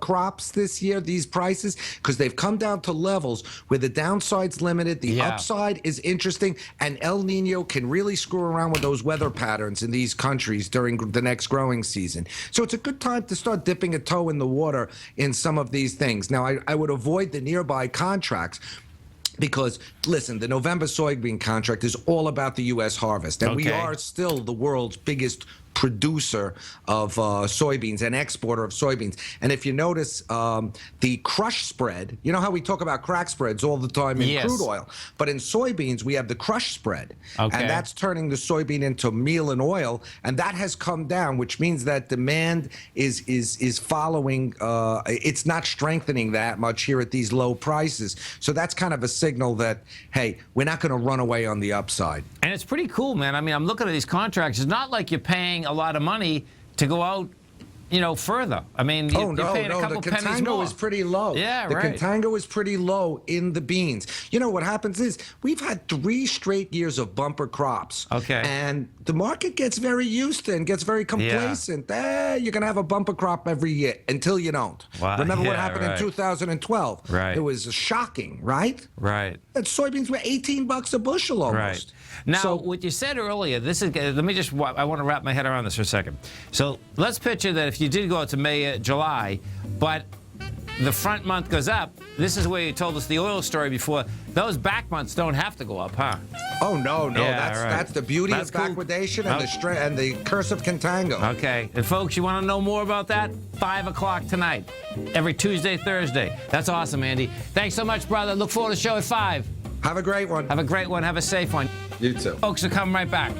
crops this year, these prices, because they've come down to levels where the downside's limited, the upside is interesting, and El Nino can really screw around with those weather patterns in these countries during the next growing season. So it's a good time to start dipping a toe in the water in some of these things. Now, I would avoid the nearby contracts, because, listen, the November soybean contract is all about the U.S. harvest, and we are still the world's biggest producer of soybeans and exporter of soybeans. And if you notice, the crush spread, you know how we talk about crack spreads all the time in crude oil, but in soybeans, we have the crush spread, and that's turning the soybean into meal and oil, and that has come down, which means that demand is following, it's not strengthening that much here at these low prices. So that's kind of a signal that, hey, we're not going to run away on the upside. And it's pretty cool, man. I mean, I'm looking at these contracts. It's not like you're paying a lot of money to go out, further. I mean, you're paying a couple the pennies more. contango is pretty low. Yeah, the right. contango is pretty low in the beans. You know what happens is we've had 3 straight years of bumper crops. Okay. And the market gets very used to and gets very complacent. You're going to have a bumper crop every year until you don't. Wow. Remember what happened in 2012? Right. It was shocking, right? Right. And soybeans were $18 a bushel almost. Right. Now, what you said earlier, I want to wrap my head around this for a second. So let's picture that if you did go out to May, July, but the front month goes up, this is where you told us the oil story before. Those back months don't have to go up, huh? Oh, no. Yeah, That's the beauty of backwardation and the curse of contango. Okay. And folks, you want to know more about that? 5 o'clock tonight, every Tuesday, Thursday. That's awesome, Andy. Thanks so much, brother. Look forward to the show at 5. Have a great one. Have a great one. Have a safe one. You too. Folks, are coming right back.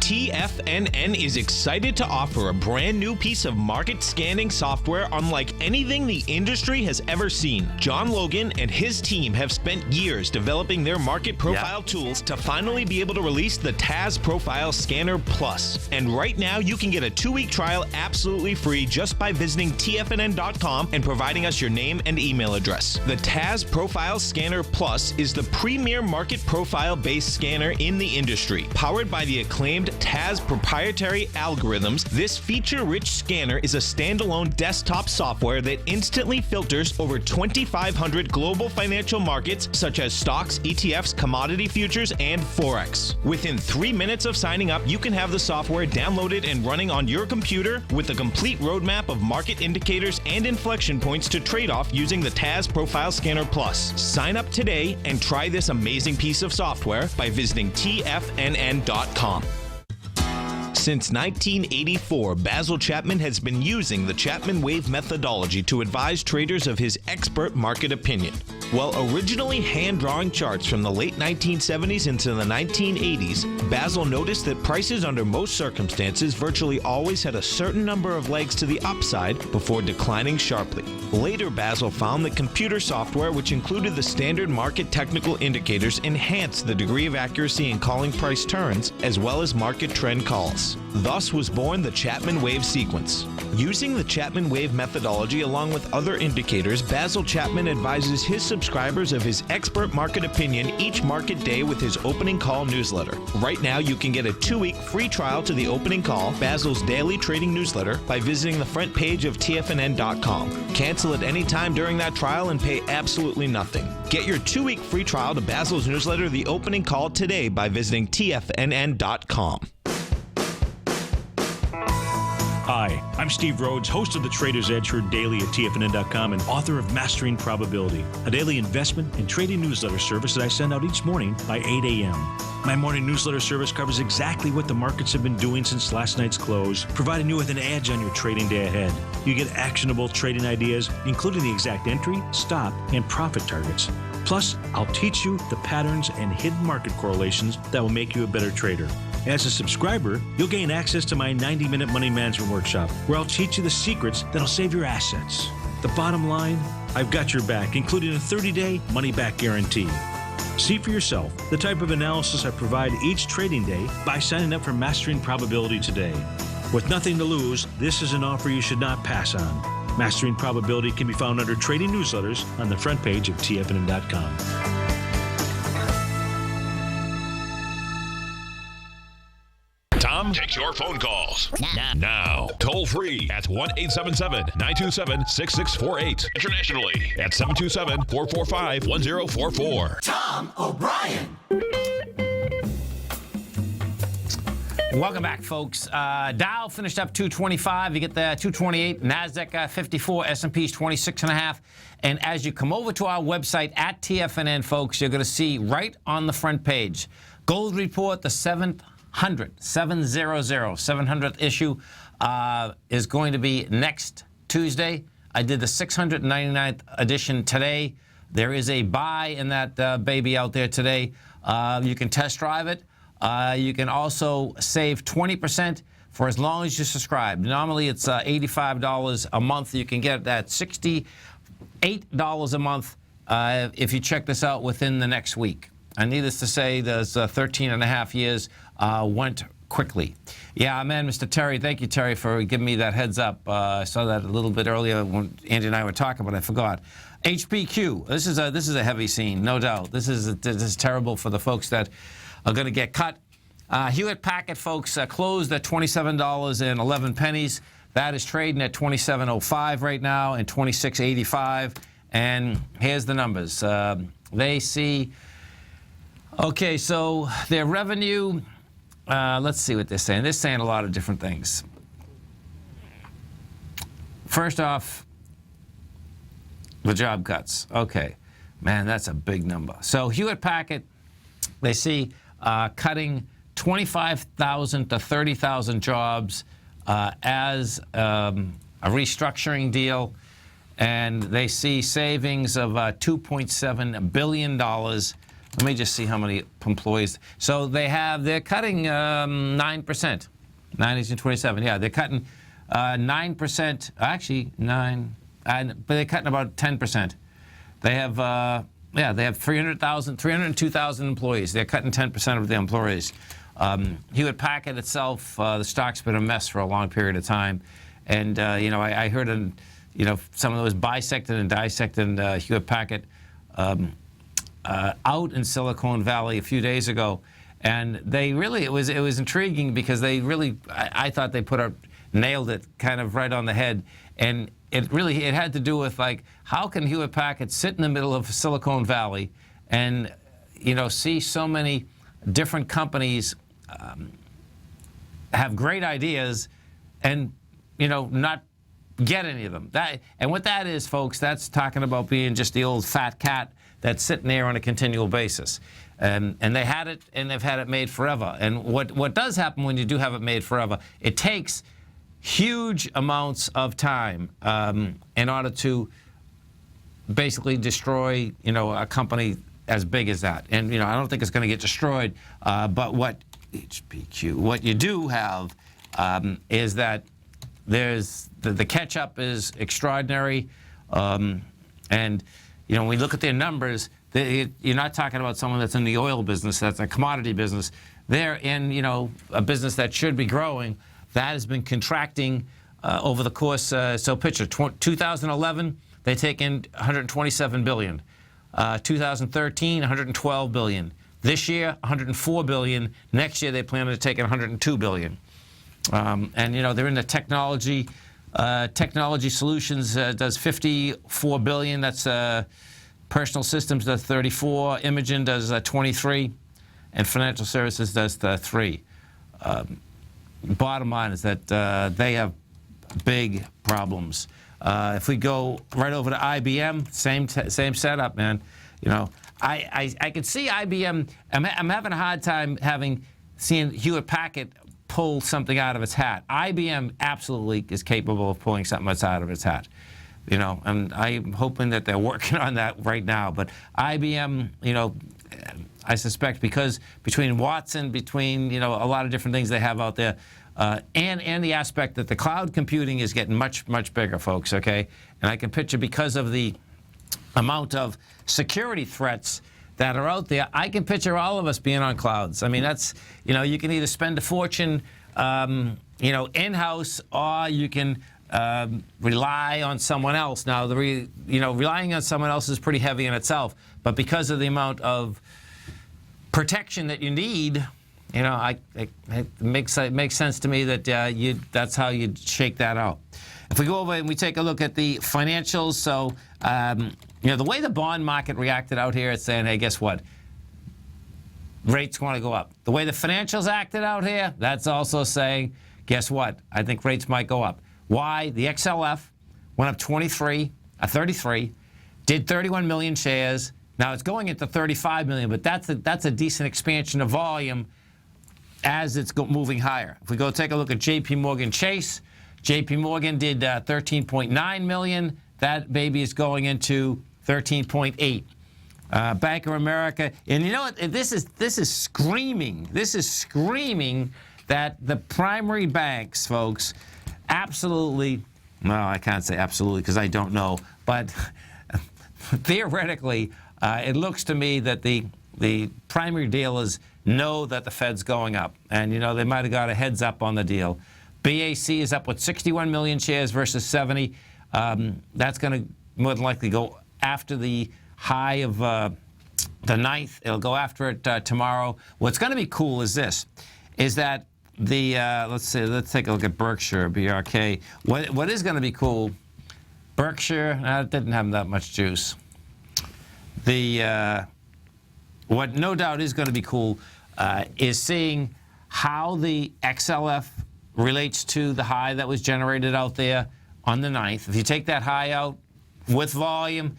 TFNN is excited to offer a brand new piece of market scanning software unlike anything the industry has ever seen. John Logan and his team have spent years developing their market profile tools to finally be able to release the TAS Profile Scanner Plus. And right now, you can get a 2-week trial absolutely free just by visiting TFNN.com and providing us your name and email address. The TAS Profile Scanner Plus is the premier market profile-based scanner in the industry. Powered by the acclaimed TAS proprietary algorithms, this feature-rich scanner is a standalone desktop software that instantly filters over 2,500 global financial markets such as stocks, ETFs, commodity futures, and Forex. Within 3 minutes of signing up, you can have the software downloaded and running on your computer with a complete roadmap of market indicators and inflection points to trade off using the TAS Profile Scanner Plus. Sign up today and try this amazing piece of software by visiting TFNN.com. Since 1984, Basil Chapman has been using the Chapman Wave methodology to advise traders of his expert market opinion. While originally hand-drawing charts from the late 1970s into the 1980s, Basil noticed that prices under most circumstances virtually always had a certain number of legs to the upside before declining sharply. Later, Basil found that computer software, which included the standard market technical indicators, enhanced the degree of accuracy in calling price turns, as well as market trend calls. Thus was born the Chapman Wave sequence. Using the Chapman Wave methodology along with other indicators, Basil Chapman advises his subscribers of his expert market opinion each market day with his opening call newsletter. Right now, you can get a 2-week free trial to the opening call, Basil's daily trading newsletter, by visiting the front page of TFNN.com. Cancel at any time during that trial and pay absolutely nothing. Get your 2-week free trial to Basil's newsletter, The Opening Call, today by visiting TFNN.com. Hi, I'm Steve Rhodes, host of the Trader's Edge heard daily at TFNN.com and author of Mastering Probability, a daily investment and trading newsletter service that I send out each morning by 8 a.m. My morning newsletter service covers exactly what the markets have been doing since last night's close, providing you with an edge on your trading day ahead. You get actionable trading ideas, including the exact entry, stop, and profit targets. Plus, I'll teach you the patterns and hidden market correlations that will make you a better trader. As a subscriber, you'll gain access to my 90-minute money management workshop, where I'll teach you the secrets that'll save your assets. The bottom line, I've got your back, including a 30-day money-back guarantee. See for yourself the type of analysis I provide each trading day by signing up for Mastering Probability today. With nothing to lose, this is an offer you should not pass on. Mastering Probability can be found under Trading Newsletters on the front page of TFNN.com. takes your phone calls. Now. Toll free at 1-877-927-6648. Internationally at 727-445-1044. Tom O'Brien. Welcome back, folks. Dow finished up 225. You get the 228. NASDAQ 54. S&P's 26.5. And as you come over to our website at TFNN, folks, you're going to see right on the front page, Gold Report, the 700th issue is going to be next Tuesday. I did the 699th edition today. There is a buy in that baby out there today. You can test drive it. You can also save 20% for as long as you subscribe. Normally, it's $85 a month. You can get that $68 a month if you check this out within the next week. And needless to say, those 13 and a half years went quickly. Yeah, man, Mr. Terry, thank you, Terry, for giving me that heads up. I saw that a little bit earlier when Andy and I were talking, but I forgot. HPQ, this is a heavy scene, no doubt. This is terrible for the folks that are going to get cut. Hewlett Packard, folks, closed at $27.11. That is trading at $27.05 right now and $26.85. And here's the numbers. They see, okay, so their revenue, let's see what they're saying. They're saying a lot of different things. First off, the job cuts. Okay, man, that's a big number. So Hewlett Packard, they see cutting 25,000 to 30,000 jobs as a restructuring deal, and they see savings of $2.7 billion. Let me just see how many employees. So they're cutting 9%. 9 is in 27. Yeah, they're cutting 9%. Actually, 9. But they're cutting about 10%. They have they have 302,000 employees. They're cutting 10% of the employees. Hewlett Packard itself, the stock's been a mess for a long period of time, and I heard someone that was bisected and dissected Hewlett Packard out in Silicon Valley a few days ago, and they really it was intriguing because they really I thought they nailed it kind of right on the head, and it had to do with like how can Hewlett Packard sit in the middle of Silicon Valley and see so many different companies have great ideas and not get any of them. And what that is, folks, that's talking about being just the old fat cat that's sitting there on a continual basis. And they had it, and they've had it made forever. And what does happen when you do have it made forever, it takes huge amounts of time in order to basically destroy, a company as big as that. And, I don't think it's going to get destroyed. But what you do have is that there's the catch-up is extraordinary. And, when we look at their numbers, you're not talking about someone that's in the oil business, that's a commodity business. They're in, a business that should be growing. That has been contracting over the course. So picture 2011, they take in $127 billion. 2013, $112 billion. This year, $104 billion. Next year, they plan to take in $102 billion. And they're in the technology. Technology Solutions does $54 billion. That's Personal Systems does $34. Imaging does $23, and Financial Services does $3. Bottom line is that they have big problems. If we go right over to IBM, same setup, man. I could see IBM. I'm having a hard time seeing Hewlett Packard pull something out of its hat. IBM absolutely is capable of pulling something that's out of its hat. And I'm hoping that they're working on that right now. But IBM, I suspect because between Watson, between a lot of different things they have out there, and the aspect that the cloud computing is getting much, much bigger, folks, okay? And I can picture because of the amount of security threats that are out there, I can picture all of us being on clouds. I mean, that's, you can either spend a fortune, in-house, or you can rely on someone else. Now, relying on someone else is pretty heavy in itself, but because of the amount of protection that you need, You know, it makes sense to me that that's how you'd shake that out. If we go over and we take a look at the financials, so you know, the way the bond market reacted out here, it's saying, hey, guess what? Rates want to go up. The way the financials acted out here, that's also saying, guess what? I think rates might go up. Why? The XLF went up 33, did 31 million shares. Now it's going into 35 million, but that's a decent expansion of volume as it's moving higher. If we go take a look at JP Morgan Chase, JP Morgan did 13.9 million. That baby is going into 13.8. Bank of America, and you know what? This is screaming. This is screaming that the primary banks, folks, absolutely. No, I can't say absolutely because I don't know, but theoretically, it looks to me that the primary dealers know that the Fed's going up, and you know they might have got a heads up on the deal. BAC is up with 61 million shares versus 70. That's going to more than likely go after the high of the 9th. It'll go after it tomorrow. What's going to be cool is this, is that the, let's take a look at Berkshire, BRK. What is going to be cool, Berkshire, it didn't have that much juice. What no doubt is going to be cool is seeing how the XLF relates to the high that was generated out there on the 9th. If you take that high out with volume,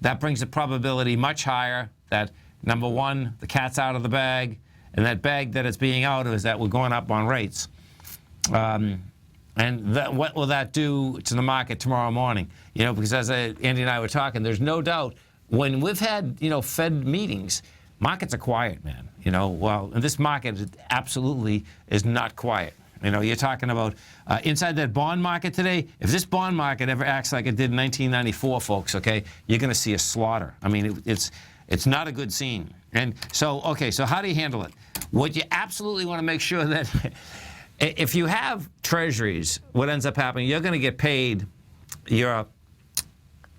that brings the probability much higher that, number one, the cat's out of the bag, and that bag that it's being out of is that we're going up on rates. And what will that do to the market tomorrow morning? You know, because as Andy and I were talking, there's no doubt when we've had, you know, Fed meetings, markets are quiet, man. You know, well, this market absolutely is not quiet. You know, you're talking about inside that bond market today. If this bond market ever acts like it did in 1994, folks, okay, you're going to see a slaughter. I mean, it's not a good scene. And so, okay, so how do you handle it? What you absolutely want to make sure that if you have treasuries, what ends up happening, you're going to get paid your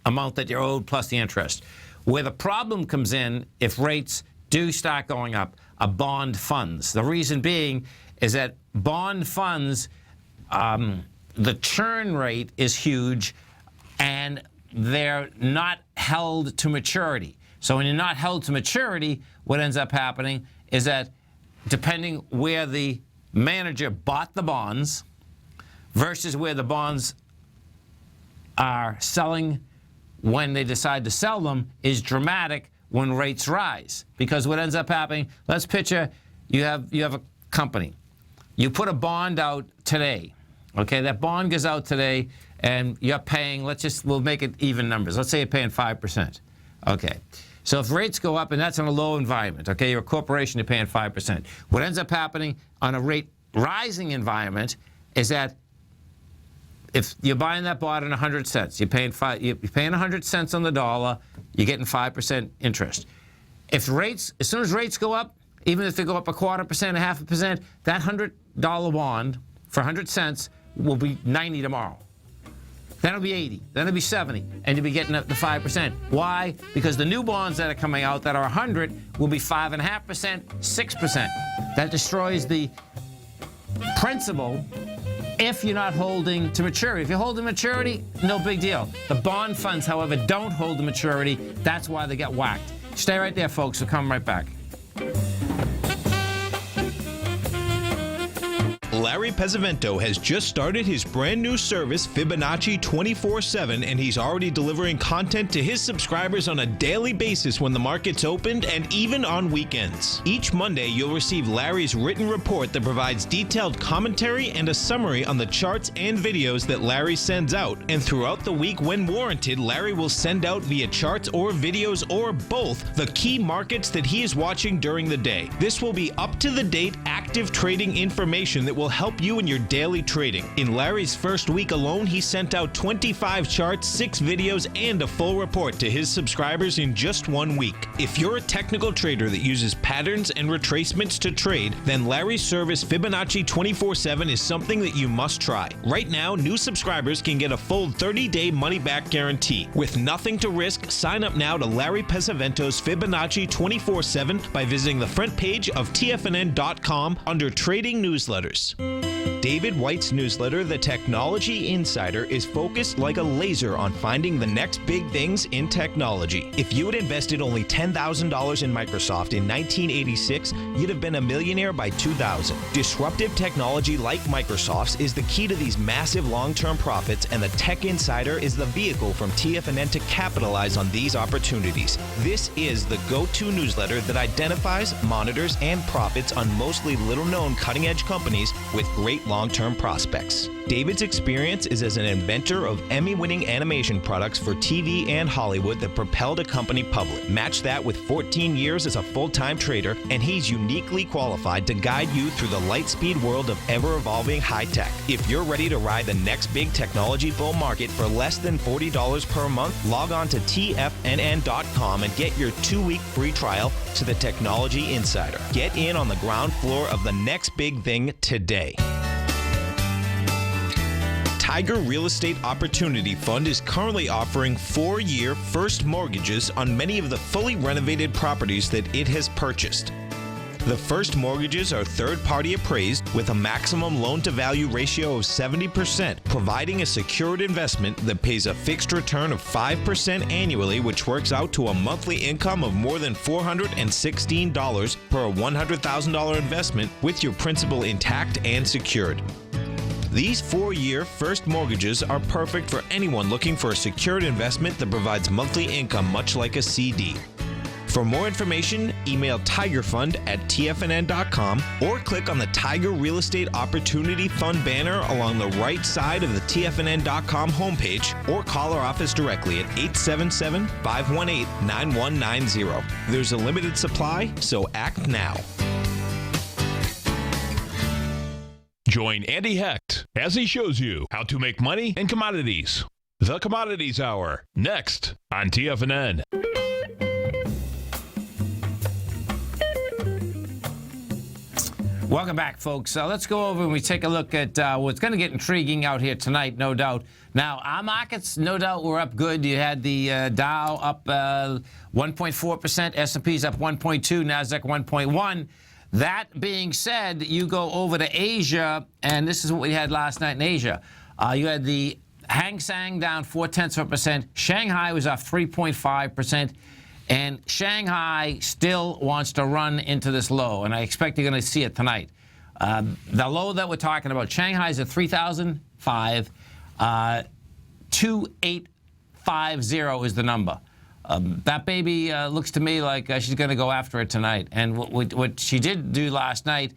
amount that you're owed plus the interest. Where the problem comes in, if rates do start going up, are bond funds. The reason being is that bond funds, the churn rate is huge, and they're not held to maturity. So when you're not held to maturity, what ends up happening is that depending where the manager bought the bonds versus where the bonds are selling when they decide to sell them is dramatic when rates rise. Because what ends up happening, let's picture you have a company. You put a bond out today, okay? That bond goes out today, and you're paying, we'll make it even numbers. Let's say you're paying 5%, okay? So if rates go up, and that's in a low environment, okay? You're a corporation, you're paying 5%. What ends up happening on a rate rising environment is that if you're buying that bond at 100 cents, you're paying 100 cents on the dollar, you're getting 5% interest. If rates, as soon as rates go up, even if they go up 0.25%, 0.5%, that $100 bond for 100 cents will be 90 tomorrow. Then it'll be 80. Then it'll be 70. And you'll be getting up to 5%. Why? Because the new bonds that are coming out that are 100 will be 5.5%, 6%. That destroys the principal if you're not holding to maturity. If you're holding maturity, no big deal. The bond funds, however, don't hold the maturity. That's why they get whacked. Stay right there, folks. We'll come right back. Larry Pesavento has just started his brand new service, Fibonacci 24/7, and he's already delivering content to his subscribers on a daily basis when the market's opened and even on weekends. Each Monday, you'll receive Larry's written report that provides detailed commentary and a summary on the charts and videos that Larry sends out. And throughout the week, when warranted, Larry will send out via charts or videos or both the key markets that he is watching during the day. This will be up-to-the-date active trading information that will help you in your daily trading. In Larry's first week alone, he sent out 25 charts, 6 videos, and a full report to his subscribers in just 1 week. If you're a technical trader that uses patterns and retracements to trade, then Larry's service Fibonacci 24/7 is something that you must try. Right now, new subscribers can get a full 30-day money-back guarantee. With nothing to risk, sign up now to Larry Pesavento's Fibonacci 24/7 by visiting the front page of TFNN.com under Trading Newsletters. David White's newsletter, The Technology Insider, is focused like a laser on finding the next big things in technology. If you had invested only $10,000 in Microsoft in 1986, you'd have been a millionaire by 2000. Disruptive technology like Microsoft's is the key to these massive long-term profits, and the Tech Insider is the vehicle from TFNN to capitalize on these opportunities. This is the go-to newsletter that identifies, monitors, and profits on mostly little-known cutting-edge companies with great long-term prospects. David's experience is as an inventor of Emmy-winning animation products for TV and Hollywood that propelled a company public. Match that with 14 years as a full-time trader, and he's uniquely qualified to guide you through the light-speed world of ever-evolving high-tech. If you're ready to ride the next big technology bull market for less than $40 per month, log on to TFNN.com and get your 2-week free trial to the Technology Insider. Get in on the ground floor of the next big thing today. Tiger Real Estate Opportunity Fund is currently offering 4-year first mortgages on many of the fully renovated properties that it has purchased. The first mortgages are third-party appraised with a maximum loan-to-value ratio of 70%, providing a secured investment that pays a fixed return of 5% annually, which works out to a monthly income of more than $416 per $100,000 investment with your principal intact and secured. These 4-year first mortgages are perfect for anyone looking for a secured investment that provides monthly income much like a CD. For more information, email tigerfund@tfnn.com or click on the Tiger Real Estate Opportunity Fund banner along the right side of the tfnn.com homepage, or call our office directly at 877-518-9190. There's a limited supply, so act now. Join Andy Hecht as he shows you how to make money in commodities. The Commodities Hour, next on TFNN. Welcome back, folks. Let's go over and we take a look at what's going to get intriguing out here tonight, no doubt. Now, our markets, no doubt, were up good. You had the Dow up 1.4%, S&P's up 1.2%, NASDAQ 1.1%. That being said, you go over to Asia, and this is what we had last night in Asia. You had the Hang Seng down 0.4%. Shanghai was up 3.5%. And Shanghai still wants to run into this low, and I expect you're going to see it tonight. The low that we're talking about, Shanghai's at 3,005. 2850 is the number. That baby looks to me like she's going to go after it tonight. And what she did do last night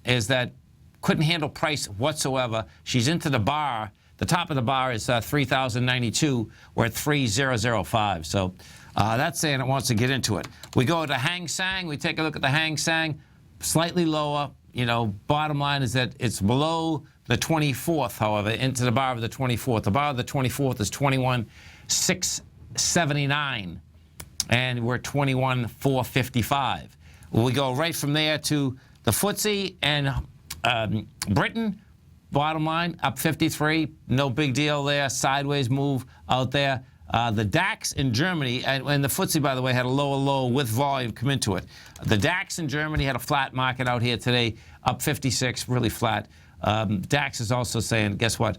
is that couldn't handle price whatsoever. She's into the bar. The top of the bar is 3,092. We're at 3,005. So that's saying it wants to get into it. We go to Hang Seng. We take a look at the Hang Seng. Slightly lower. You know, bottom line is that it's below the 24th, however, into the bar of the 24th. The bar of the 24th is 21,679. And we're 21,455. We go right from there to the FTSE and Britain. Bottom line, up 53. No big deal there. Sideways move out there. The DAX in Germany, and the FTSE, by the way, had a lower low with volume come into it. The DAX in Germany had a flat market out here today, up 56, really flat. DAX is also saying, guess what?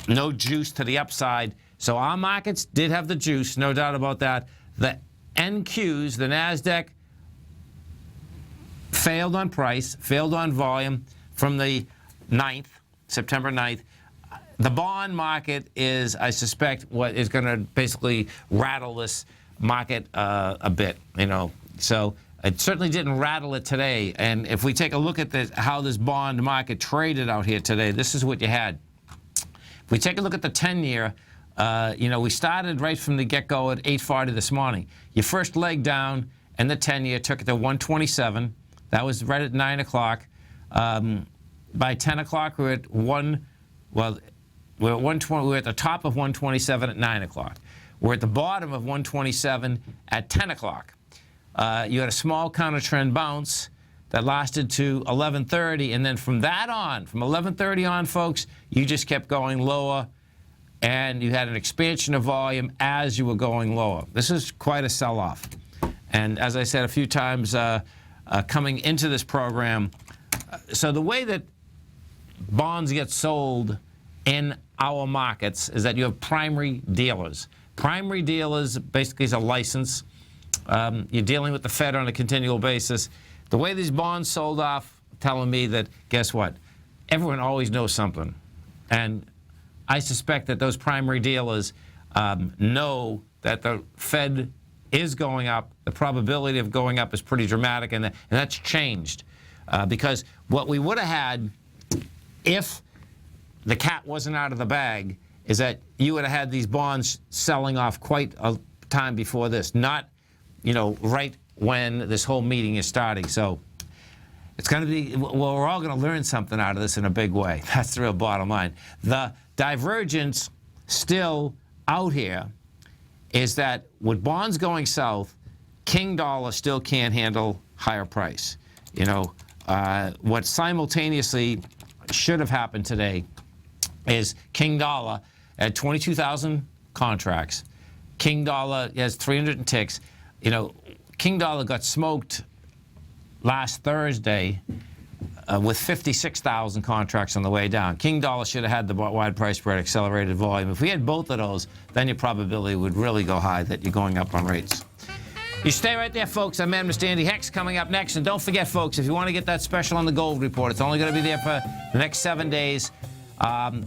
No juice to the upside. So our markets did have the juice, no doubt about that. The NQs, the NASDAQ, failed on price, failed on volume from the 9th, September 9th. The bond market is, I suspect, what is going to basically rattle this market a bit, you know. So it certainly didn't rattle it today. And if we take a look at how this bond market traded out here today, this is what you had. If we take a look at the 10-year, you know, we started right from the get-go at 840 this morning. Your first leg down, and the 10-year took it to 127. That was right at 9 o'clock. By 10 o'clock, we're at we're at 120. We're at the top of 127 at 9 o'clock. We're at the bottom of 127 at 10 o'clock. You had a small counter trend bounce that lasted to 11:30, and then from that on, from 11:30 on, folks, you just kept going lower, and you had an expansion of volume as you were going lower. This is quite a sell-off. And as I said a few times coming into this program, so the way that bonds get sold in our markets is that you have primary dealers. Primary dealers basically is a license. You're dealing with the Fed on a continual basis. The way these bonds sold off, telling me that, guess what? Everyone always knows something. And I suspect that those primary dealers know that the Fed is going up. The probability of going up is pretty dramatic, and that's changed. Because what we would have had if the cat wasn't out of the bag is that you would have had these bonds selling off quite a time before this, not, right when this whole meeting is starting. So it's going to be, well, we're all going to learn something out of this in a big way. That's the real bottom line. The divergence still out here is that with bonds going south, King dollar still can't handle higher price. What simultaneously should have happened today is King dollar at 22,000 contracts. King dollar has 300 and ticks. King dollar got smoked last Thursday with 56,000 contracts on the way down. King dollar should have had the wide price spread, accelerated volume. If we had both of those, then your probability would really go high that you're going up on rates. You stay right there, folks. I'm Mr. Andy Hex coming up next. And don't forget, folks, if you want to get that special on the gold report, it's only going to be there for the next 7 days.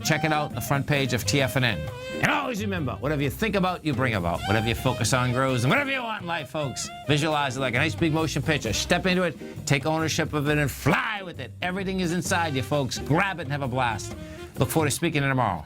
Check it out on the front page of TFNN. And always remember, whatever you think about, you bring about. Whatever you focus on grows. And whatever you want in life, folks, visualize it like a nice big motion picture. Step into it, take ownership of it, and fly with it. Everything is inside you, folks. Grab it and have a blast. Look forward to speaking to you tomorrow.